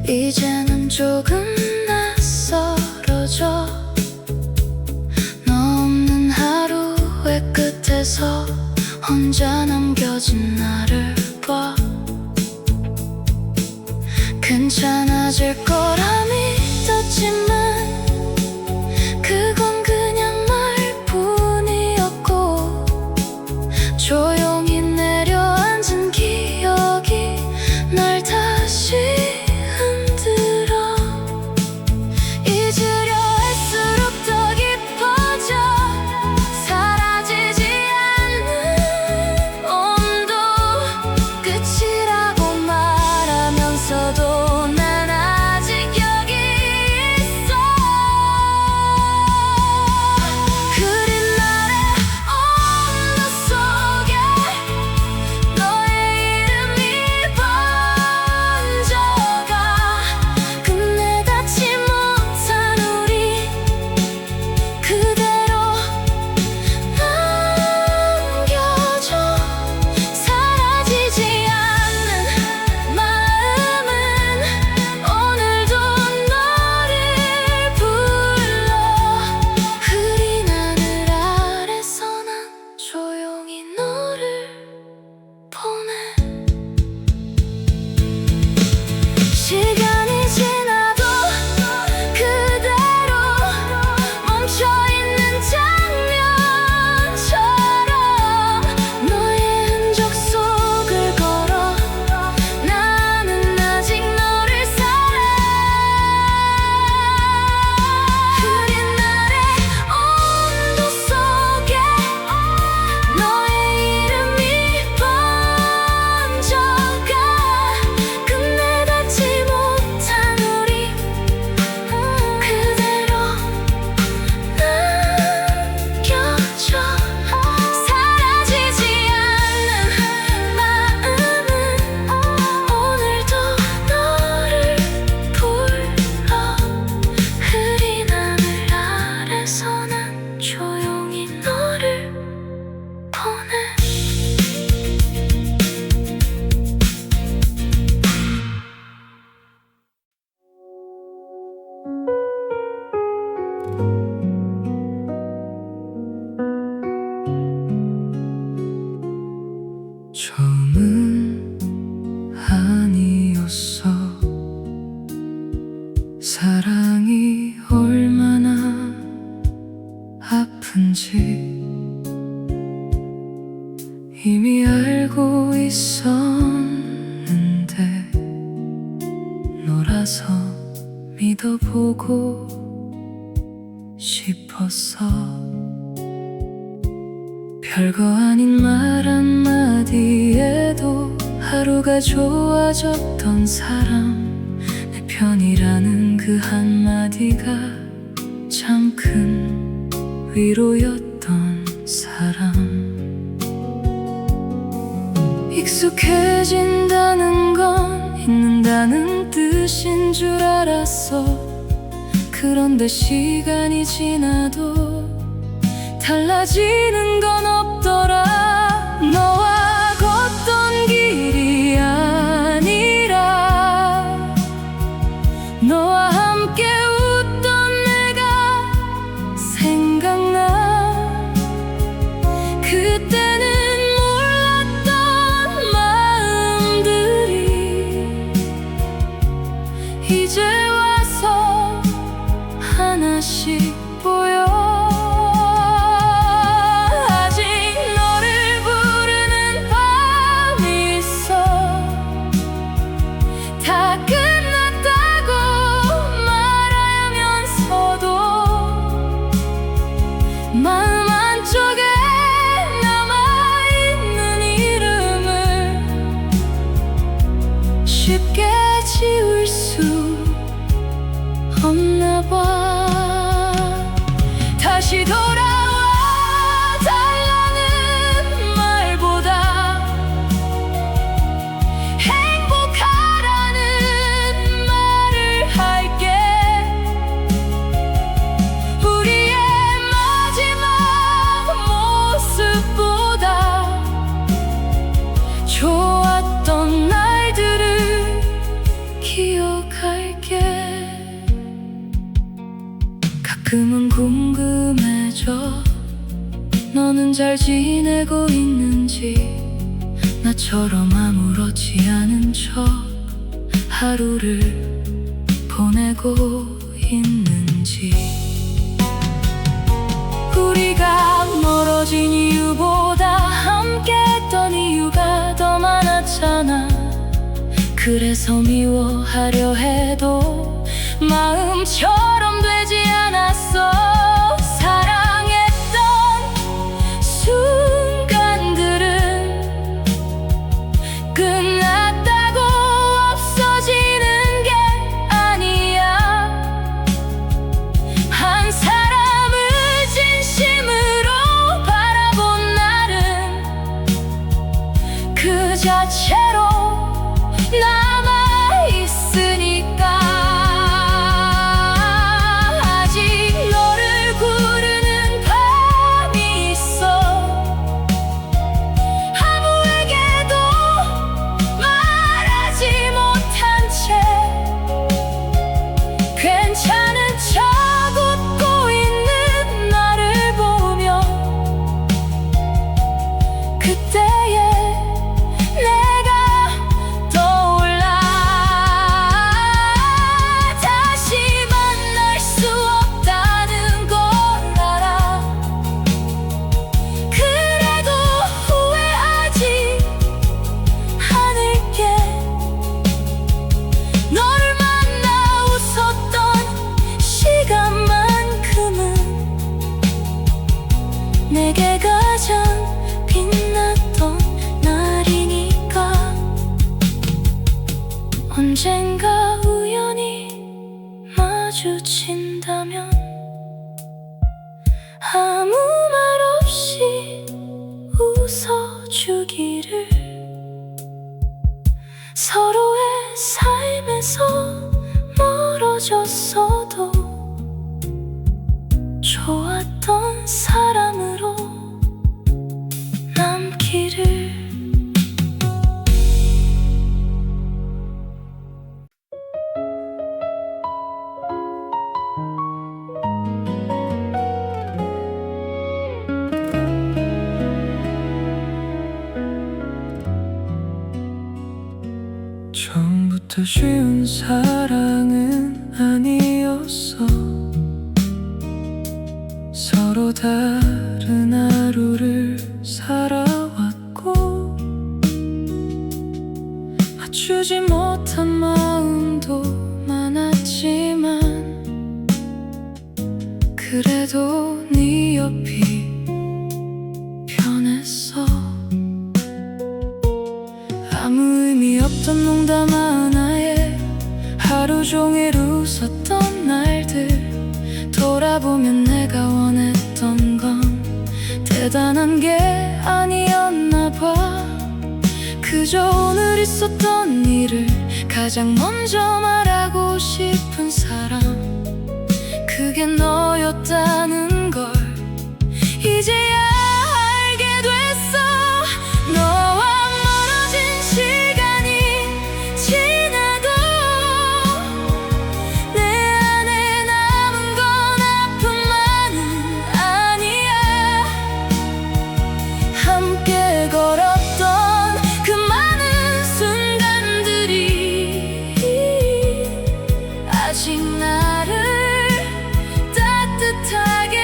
이제는 조금 낯설어져. 너 없는 하루의 끝에서 혼자 남겨진 나를 봐. 괜찮아질 거라 믿었지만 그건 그냥 말뿐이었고. 조용히 내려앉은 기억이 날 다시 흔들어. 잊으려 할수록 더 깊어져. 사라지지 않는 온도. 끝이라고 말하면서도 난 아직 여기 있어. 흐린 날의 온도 속에 너의 이름이 번져가. 끝내 닿지 못한 우리 그대로 남겨져. 사라지지 않는 마음은 오늘도 너를 불러. 흐린 하늘 아래서 난 조용히 너를 보내. 시간이 지나도 그대로 멈춰있는 장면처럼 너의 흔적 속을 걸어. 나는 아직 너를 사랑해. 흐린 날의 온도 속에 너의 이름이 번져가. 끝내 닿지 못한 우리 그대로 남겨져. 사라지지 않는 마음은 오늘도 너를 불러. 흐린 하늘 아래서 난 조용히 너를 보내. 처음은 아니었어. 사랑이 얼마나 아픈지 이미 알고 있었는데 너라서 믿어보고 싶었어. 별거 아닌 말 한마디에도 하루가 좋아졌던 사람. 내 편이라는 그 한마디가 참 큰 위로였던 사람. 익숙해진다는 건 잊는다는 뜻 끝인 줄 알았어. 그런데 시간이 지나도 달라지는 건 없더라. 너와 걷던 길이 아니라 너와 함께 웃던 내가 생각나. 그때는 몰랐던 마음들이 이제 와서 하나씩 보여. 아직 너를 부르는 밤이 있어. 다 끝났다고 말하면서도 마음 한쪽에 남아있는 이름을 쉽게 지울 수 없나 봐. 다시 돌아와 달라는 말보다 행복하라는 말을 할게. 우리의 마지막 모습보다 좋았던 날들을 기억할게. 가끔은 궁금해져. 너는 잘 지내고 있는지, 나처럼 아무렇지 않은 척 하루를 보내고 있는지. 우리가 멀어진 이유보다 함께했던 이유가 더 많았잖아. 그래서 미워하려 해도 마음처럼 되지 않았어. 사랑했던 순간들은 끝났다고 없어지는 게 아니야. 한 사람을 진심으로 바라본 날은 그 자체로 남아있으니까. 아직 너를 부르는 밤이 있어. 아무에게도 말하지 못한 채 괜찮은 척 웃고 있는 나를 보며 그때의 내가 떠올라. 다시 만날 수 없다는 걸 알아. 그래도 후회하지 않을게. 너를 만나 웃었던 시간만큼은 내게 가장 빛났던 날이니까. 언젠가 우연히 마주친다면 아무 말 없이 웃어주기를. 서로의 삶에서 멀어졌어도 좋았던 사람으로 남기를. 처음부터 쉬운 사랑은 아니었어. 서로 다른 하루를 살아왔고, 맞추지 못한 마음도 많았지만 그래도 네 옆이 편했어. 아무 의미 없던 농담 하나에 하루 종일 웃었던 날들. 돌아보면 내가 원했던 건 대단한 게 아니었나 봐. 그저 오늘 있었던 일을 가장 먼저 말하고 싶은 사람, 그게 너였다는 걸 이제야 알게 됐어. 너와 멀어진 시간이 지나도 내 안에 남은 건 아픔만은 아니야. 함께 걸었던 그 많은 순간들이 아직 나를 따뜻하게 해.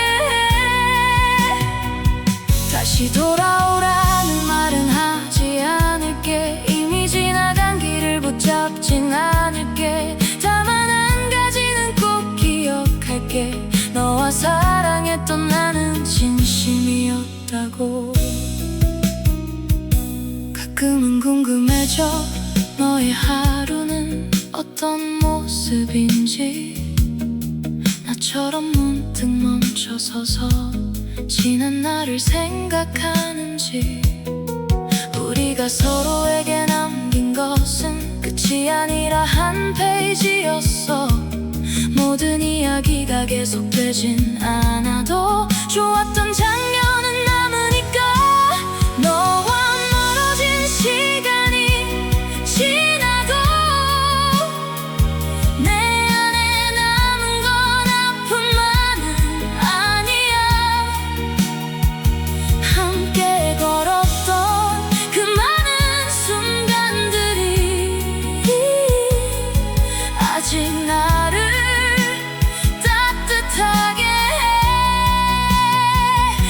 다시 돌아오라는 말은 하지 않을게. 이미 지나간 길을 붙잡진 않을게. 다만 한 가지는 꼭 기억할게. 너와 사랑했던 나는 진심이었다고. 가끔은 궁금해져. 너의 하루는 어떤 모습인지. 나처럼 문득 멈춰서서 지난 날을 생각하는지. 우리가 서로에게 남긴 것은 끝이 아니라 한 페이지였어. 모든 이야기가 계속되진 않아도 좋았던 장면은 남으니까. 너와 멀어진 시간이 지나도 내 안에 남은 건 아픔만은 아니야. 함께 걸었던 그 많은 순간들이 아직 나를 따뜻하게 해.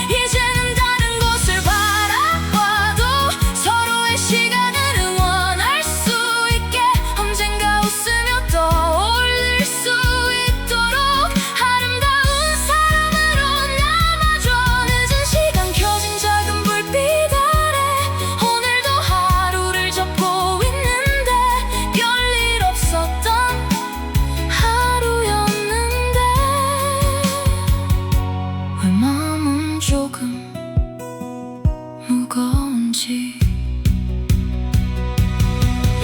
이제는 다른 곳을 바라봐도 서로의 시간을 응원할 수 있게. 언젠가 웃으며 떠올릴 수 있도록 아름다운 사람으로 남아줘. 늦은 시간 켜진 작은 불빛 아래 오늘도 하루를 접고 있는데 별일 없었던 하루였는데 왜 마음은 조금 무거운지.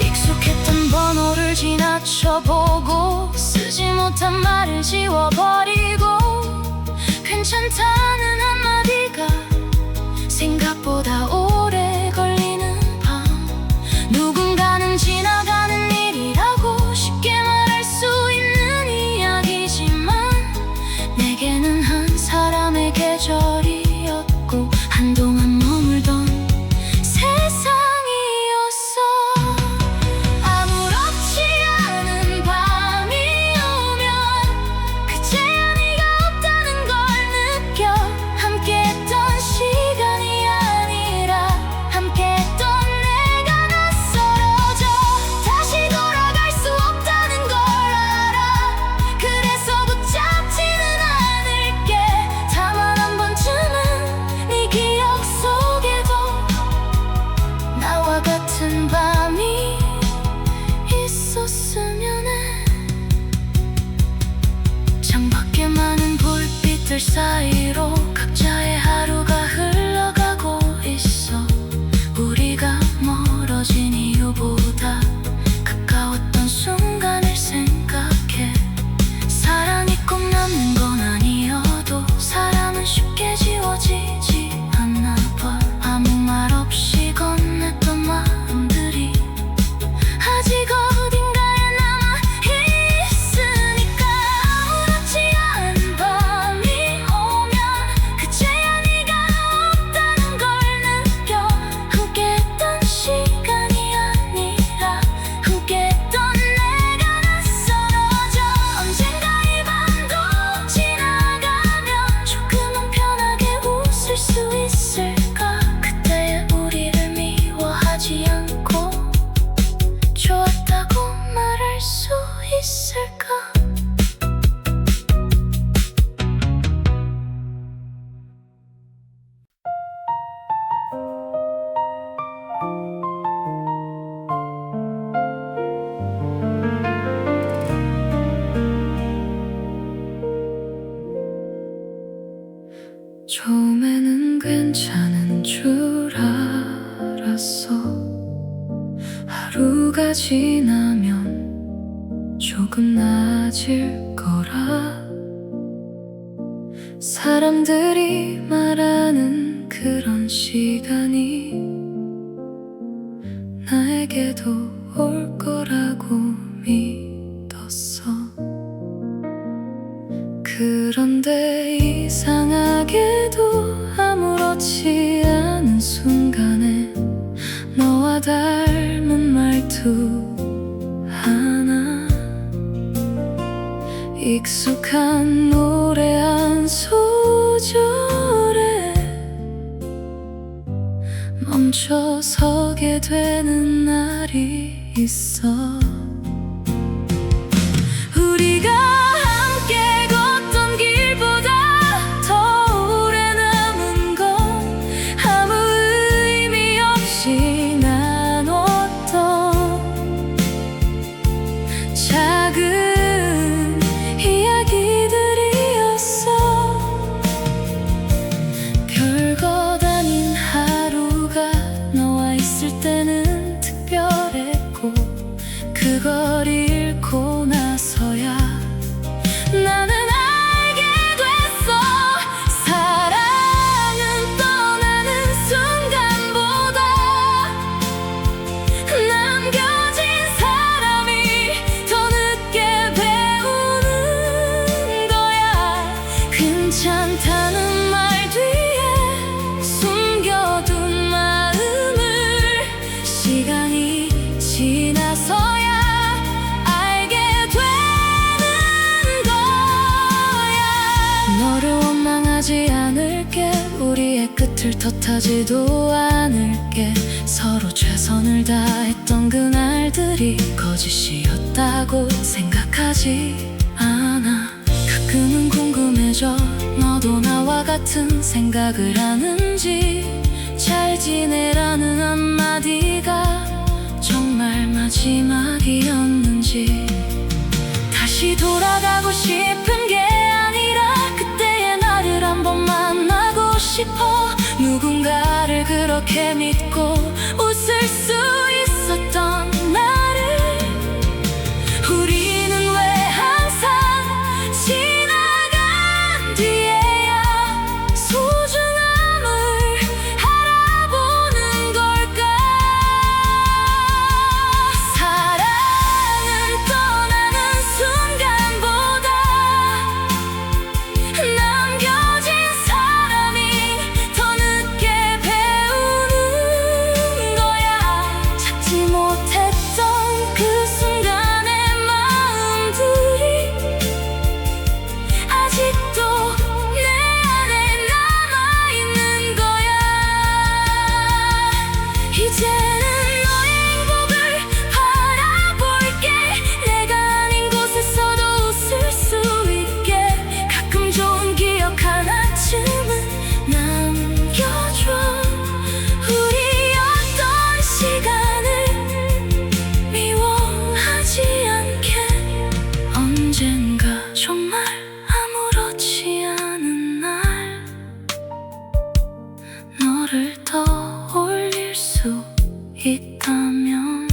익숙했던 번호를 지나쳐보고 쓰지 못한 말을 지워버리고 괜찮다는 한마디가 생각보다 오래 걸리는 밤. 누군가는 지나가는 일이라고 쉽게 말할 수 있는 이야기지만 내게는 한 사람의 계절이었고 한동안 머물던 세상이었어. 아무렇지 않은 밤이 오면 그제야 네가 없다는 걸 느껴. 함께했던 시간이 아니라 함께했던 내가 낯설어져. 다시 돌아갈 수 없다는 걸 알아. 그래서 붙잡지는 않을게. 다만 한 번쯤은 네 기억 속에도 나와 같은 밤이 있었으면 해. 창밖에 많은 불빛들 사이로 각자의 하루가 흘러가고 있어. 우리가 멀어진 이유보다 가까웠던 순간을 생각해. 사랑이 꼭 남는 건 아니어도 사람은 쉽게 지워지지 않나 봐. 아무 말 없이 건넸던 마음들이 아직 어딘가에 남아 있으니까. 아무렇지 않은 밤이 오면 조금 나아질 거라. 사람들이 말하는 그런 시간이 나에게도 올 거라고 믿었어. 그런데 이상하게도 아무렇지 않은 순간에 너와 닮은 말투 하나, 익숙한 노래 한 소절에 멈춰서게 되는 날이 있어. 우리가 함께 걷던 길보다 더 오래 남은 건 아무 의미 없이 나눴던 작은 이야기들이었어. 별것 아닌 하루가 너와 있을 때는 특별했고, 그걸 잃고 나서야 나는 알게 됐어. 사랑은 떠나는 순간보다 남겨진 사람이 더 늦게 배우는 거야. 괜찮다는 말 뒤에 숨겨둔 마음을 시간이 지나서야 알게 되는 거야. 너를 원망하지 않을게. 우리의 끝을 탓하지도 않을게. 서로 최선을 다했던 그날들이 거짓이었다고 생각하지 않아. 가끔은 궁금해져. 너도 나와 같은 생각을 하는지. 잘 지내라는 한마디가 정말 마지막이었는지. 다시 돌아가고 싶은 게 아니라 그때의 나를 한번 만나고 싶어. 누군가를 그렇게 믿고 웃을 수 있었던 나를. 우리는 왜 항상 지나간 뒤에야 소중함을 알아보는 걸까? 사랑은 떠나는 순간보다 남겨진 사람이 더 늦게 배우는 거야. 찾지 못했던 그 순간의 마음들이 아직도 내 안에 남아있는 거야. 이제는 너의 행복을 바라볼게. 내가 아닌 곳에서도 웃을 수 있게. 가끔 좋은 기억 하나쯤은 남겨줘. 우리였던 시간을 미워하지 않게. 언젠가 정말 아무렇지 않은 날 너를 떠올릴 수 있다면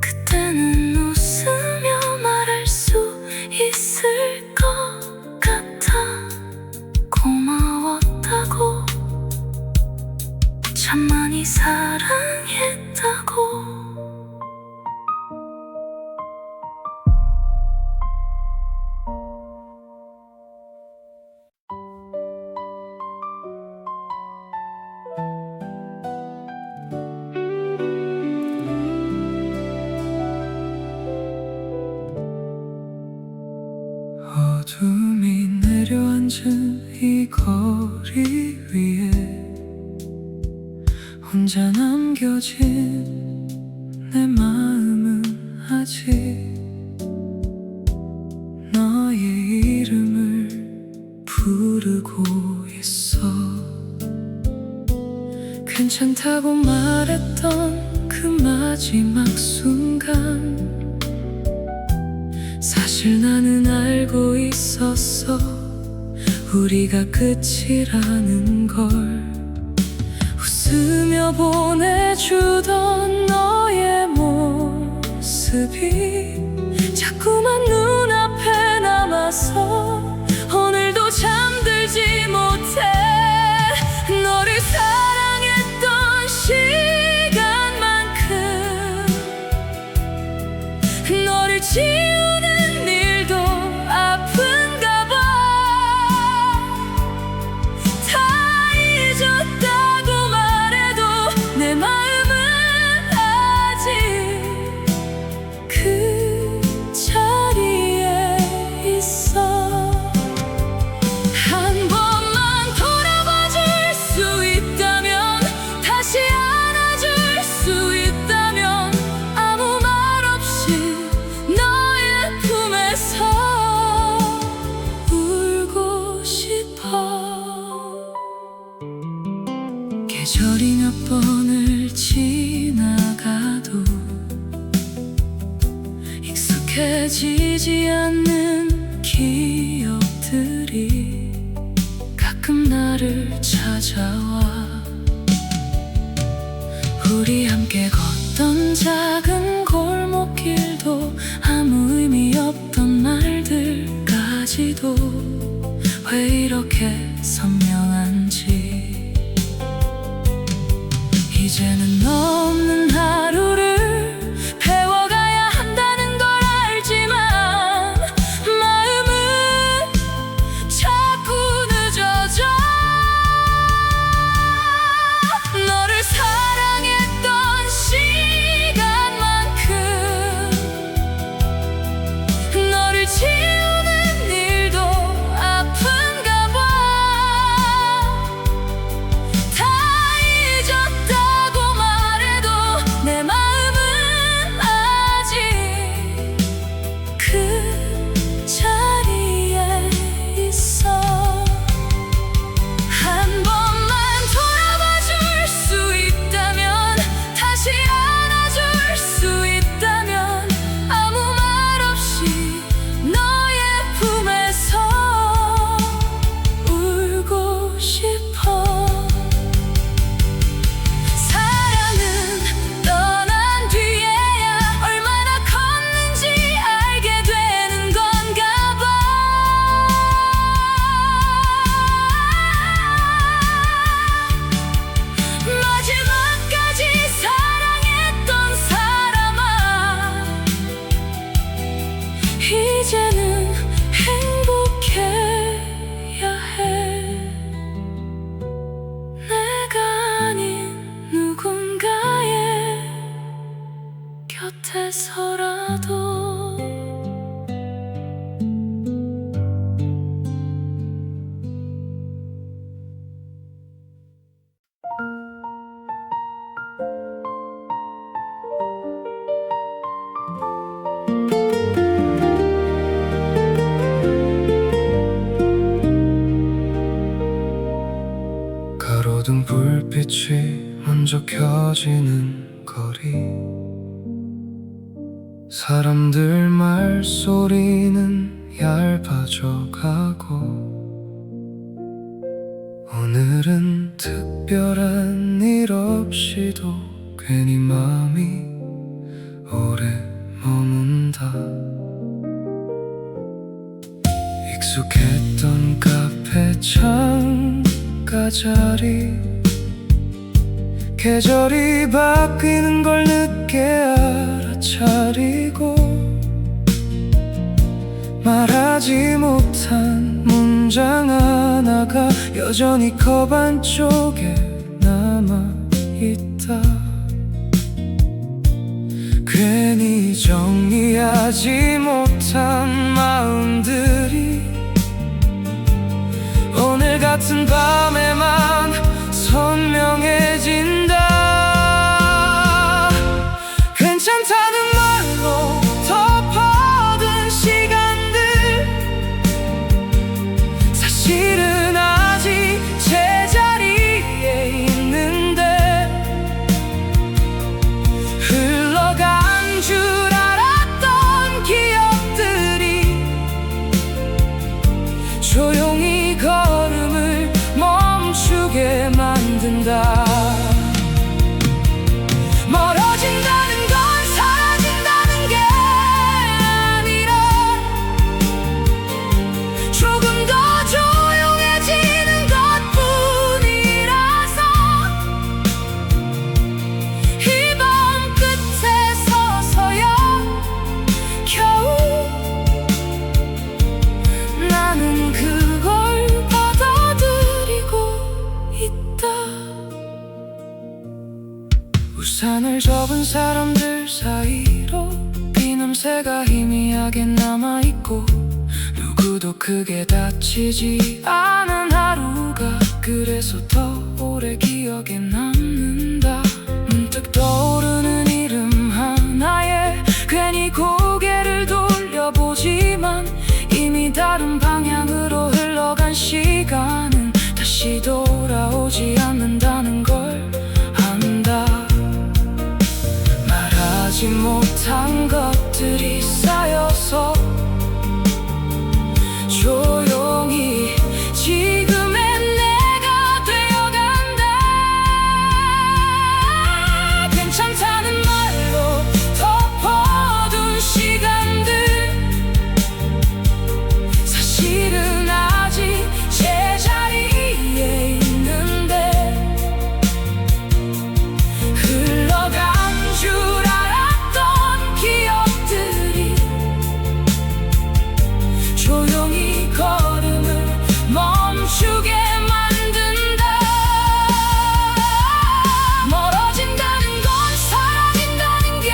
그때는 웃으며 말할 수 있을 것 같아. 고마웠다고, 참 많이 사랑했다고. 어둠이 내려앉은 이 거리 위에 혼자 남겨진 내 마음은 아직 너의 이름을 부르고 있어. 괜찮다고 말했던 그 마지막 순간 사실 나는 알고 있었어. 우리가 끝이라는 걸. 웃으며 보내주던 너의 모습 모습이 자꾸만 눈앞에 남아서 오늘도 잠들지 못해. 너를 사랑했던 시간만큼 너를 지우는 일도 아픈가 봐. 다 잊었다고 말해도 내 마음은 아직 그 자리에 있어. 한 번만 돌아봐 줄 수 있다면, 다시 안아줄 수 있다면, 아무 말 없이 너의 품에서 울고 싶어. 계절이 몇 번을 지나가도 익숙해지지 않는 기억들이 가끔 나를 찾아와. 우리 함께 걷던 작은 골목길도 아무 의미 없던 말들까지도 왜 이렇게 선명한지. 이제는 너 없는 하루를 배워가야 한다는 걸 알지만 마음은 자꾸 늦어져. 너를 사랑했던 시간만큼 너를 지우는 일도 아픈가 봐. 다 잊었다고 말해도 내 마음은 아직 그 자리에 있어. 한 번만 돌아봐 줄 수 있다면, 다시 안아줄 수 있다면, 아무 말 없이 너의 품에서 울고 싶어. 사랑은 떠난 뒤에야 얼마나 컸는지 알게 되는 건가 봐. 마지막까지 사랑했던 사람아, 이제는 행복해야 해. 내가 아닌 누군가의 곁에서라도. 가로등 불빛이 먼저 켜지는 거리, 사람들 말소리는 얇아져 가고, 오늘은 특별한 일 없이도 괜히 마음이 오래 머문다. 익숙했던 카페 창가 자리, 계절이 바뀌는 걸 늦게 알아차리고, 말하지 못한 문장 하나가 여전히 컵 안쪽에 남아있다. 괜히 정리하지 못한 마음들이 오늘 같은 밤에만 선명해진다. 괜찮다는 말로 덮어둔 시간들, 사실은 아직 제자리에 있는데, 흘러간 줄 알았던 기억들이 조용히 걸음을 멈추 사람들 사이로 비냄새가 희미하게 남아있고 누구도 크게 다치지 않은 하루가 그래서 더 오래 기억에 남는다. 문득 떠오르는 이름 하나에 괜히 고개를 돌려보지만 이미 다른 방향으로 흘러간 시간은 다시 돌아오지 않는다는 걸 안다. 말하지 못한 것들이 쌓여서 조용히 지금의 내가 되어간다. 괜찮다는 말로 덮어둔 시간들 사실은 아직 제자리에 있는데 흘러간 줄 알았던 기억들이 조용히 걸음을 멈추게 만든다. 멀어진다는 건 사라진다는 게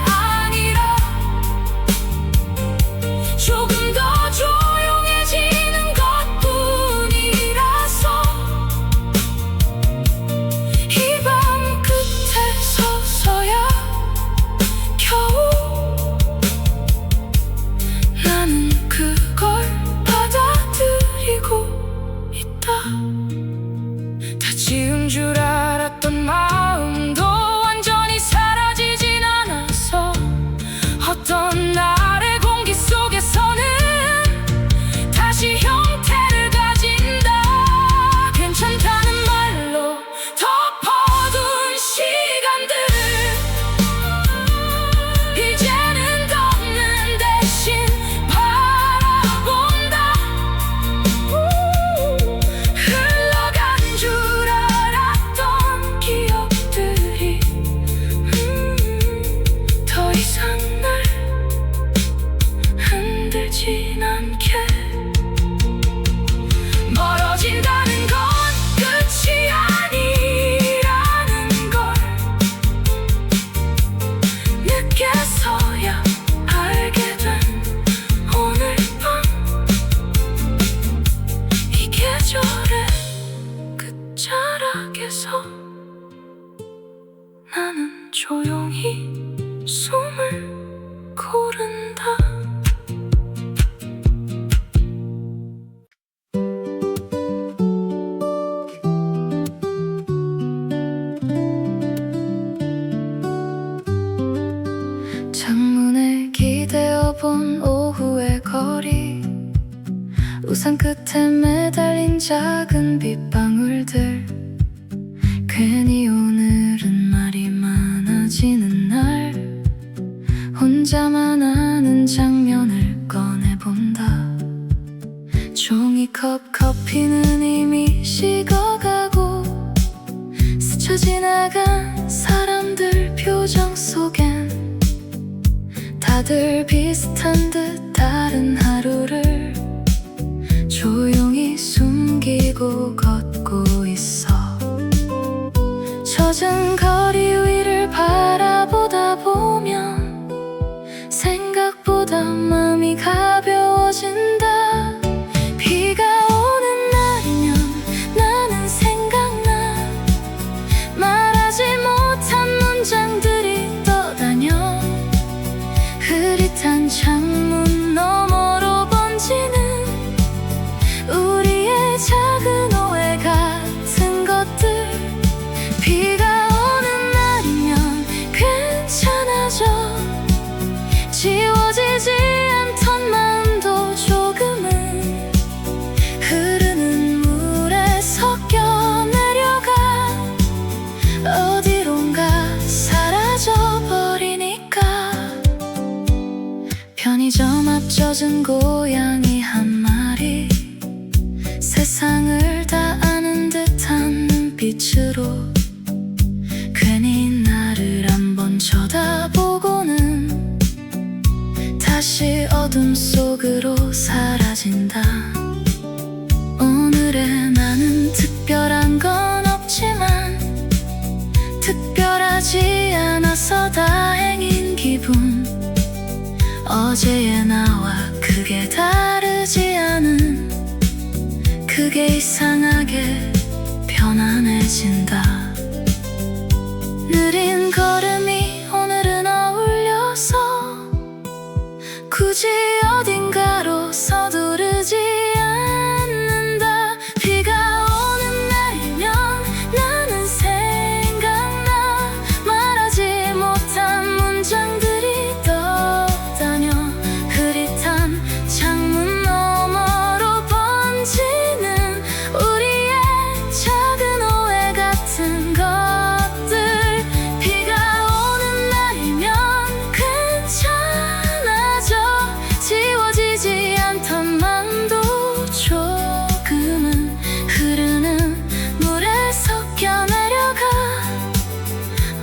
아니라 조금 더 조용해지는 것뿐이라서 이 밤 끝에 서서야 겨우 나는 그걸 받아들이고 있다. 다 지운 줄 알았던 마음도 완전히 사라지진 않아서 어떤 날의 공기 속에서는 다시 형태를 가진다. 괜찮다는 말로 덮어둔 시간들 이제는 덮는 대신 바라본다. 흘러간 줄 알았던 기억들이 더 이상 날 흔들진 않게. 멀어진다는 건 끝이 아니라는 걸 늦게서야 알게 된 오늘 밤 이 계절의 끝자락에서 나는 조용히 숨을 고른다. 창문에 기대어 본 오후의 거리 우산 끝에 매달린 작은 빗방울들 괜히 오늘은 말이 많아지는 날 혼자만 아는 장면을 꺼내본다. 종이컵 커피는 이미 식어가고 스쳐 지나간 사람들 표정 속엔 다들 비슷한 듯 다른 하루를 조용히 숨기고 걷고 있어. 젖은 거리 위를 바라보다 보면 생각보다 마음이 가벼워진다. 비가 오는 날이면 나는 생각나. 말하지 못한 문장들이 떠다녀 흐릿한 창문 너머로 번지는 우리의 작은 오해 같은 것들. 비가 오는 날이면 괜찮아져. 지워지지 않던 마음도 조금은 흐르는 물에 섞여 내려가 어디론가 사라져버리니까. 편의점 앞 젖은 고양이 한 마리 세상을 다 아는 듯한 눈빛으로 괜히 나를 한번 쳐다보고는 다시 어둠 속으로 사라진다. 오늘의 나는 특별한 건 없지만 특별하지 않아 어제의 나와 크게 다르지 않은 그게 이상하게 편안해진다. 느린 걸음이 오늘은 어울려서 굳이 어딘가로 서두르지 않는다. 비가 오는 날이면 나는 생각나. 말하지 못한 문장들이 떠다녀. 흐릿한 창문 너머로 번지는 우리의 작은 오해 같은 것들. 비가 오는 날이면 괜찮아져. 지워지지 않던 맘도 조금은 흐르는 물에 섞여 내려가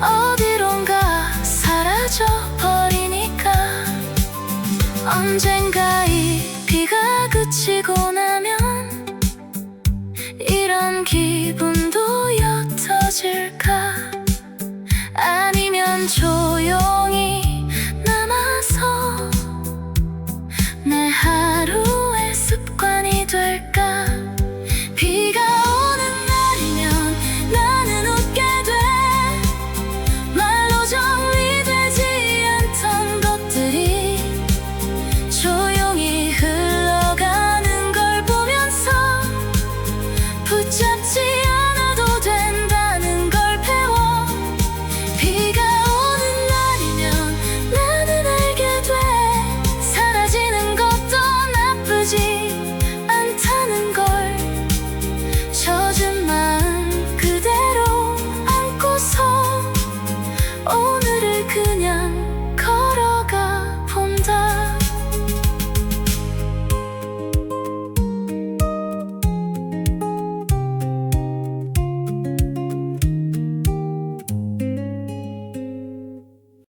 어디론가 사라져 버리니까. 언젠가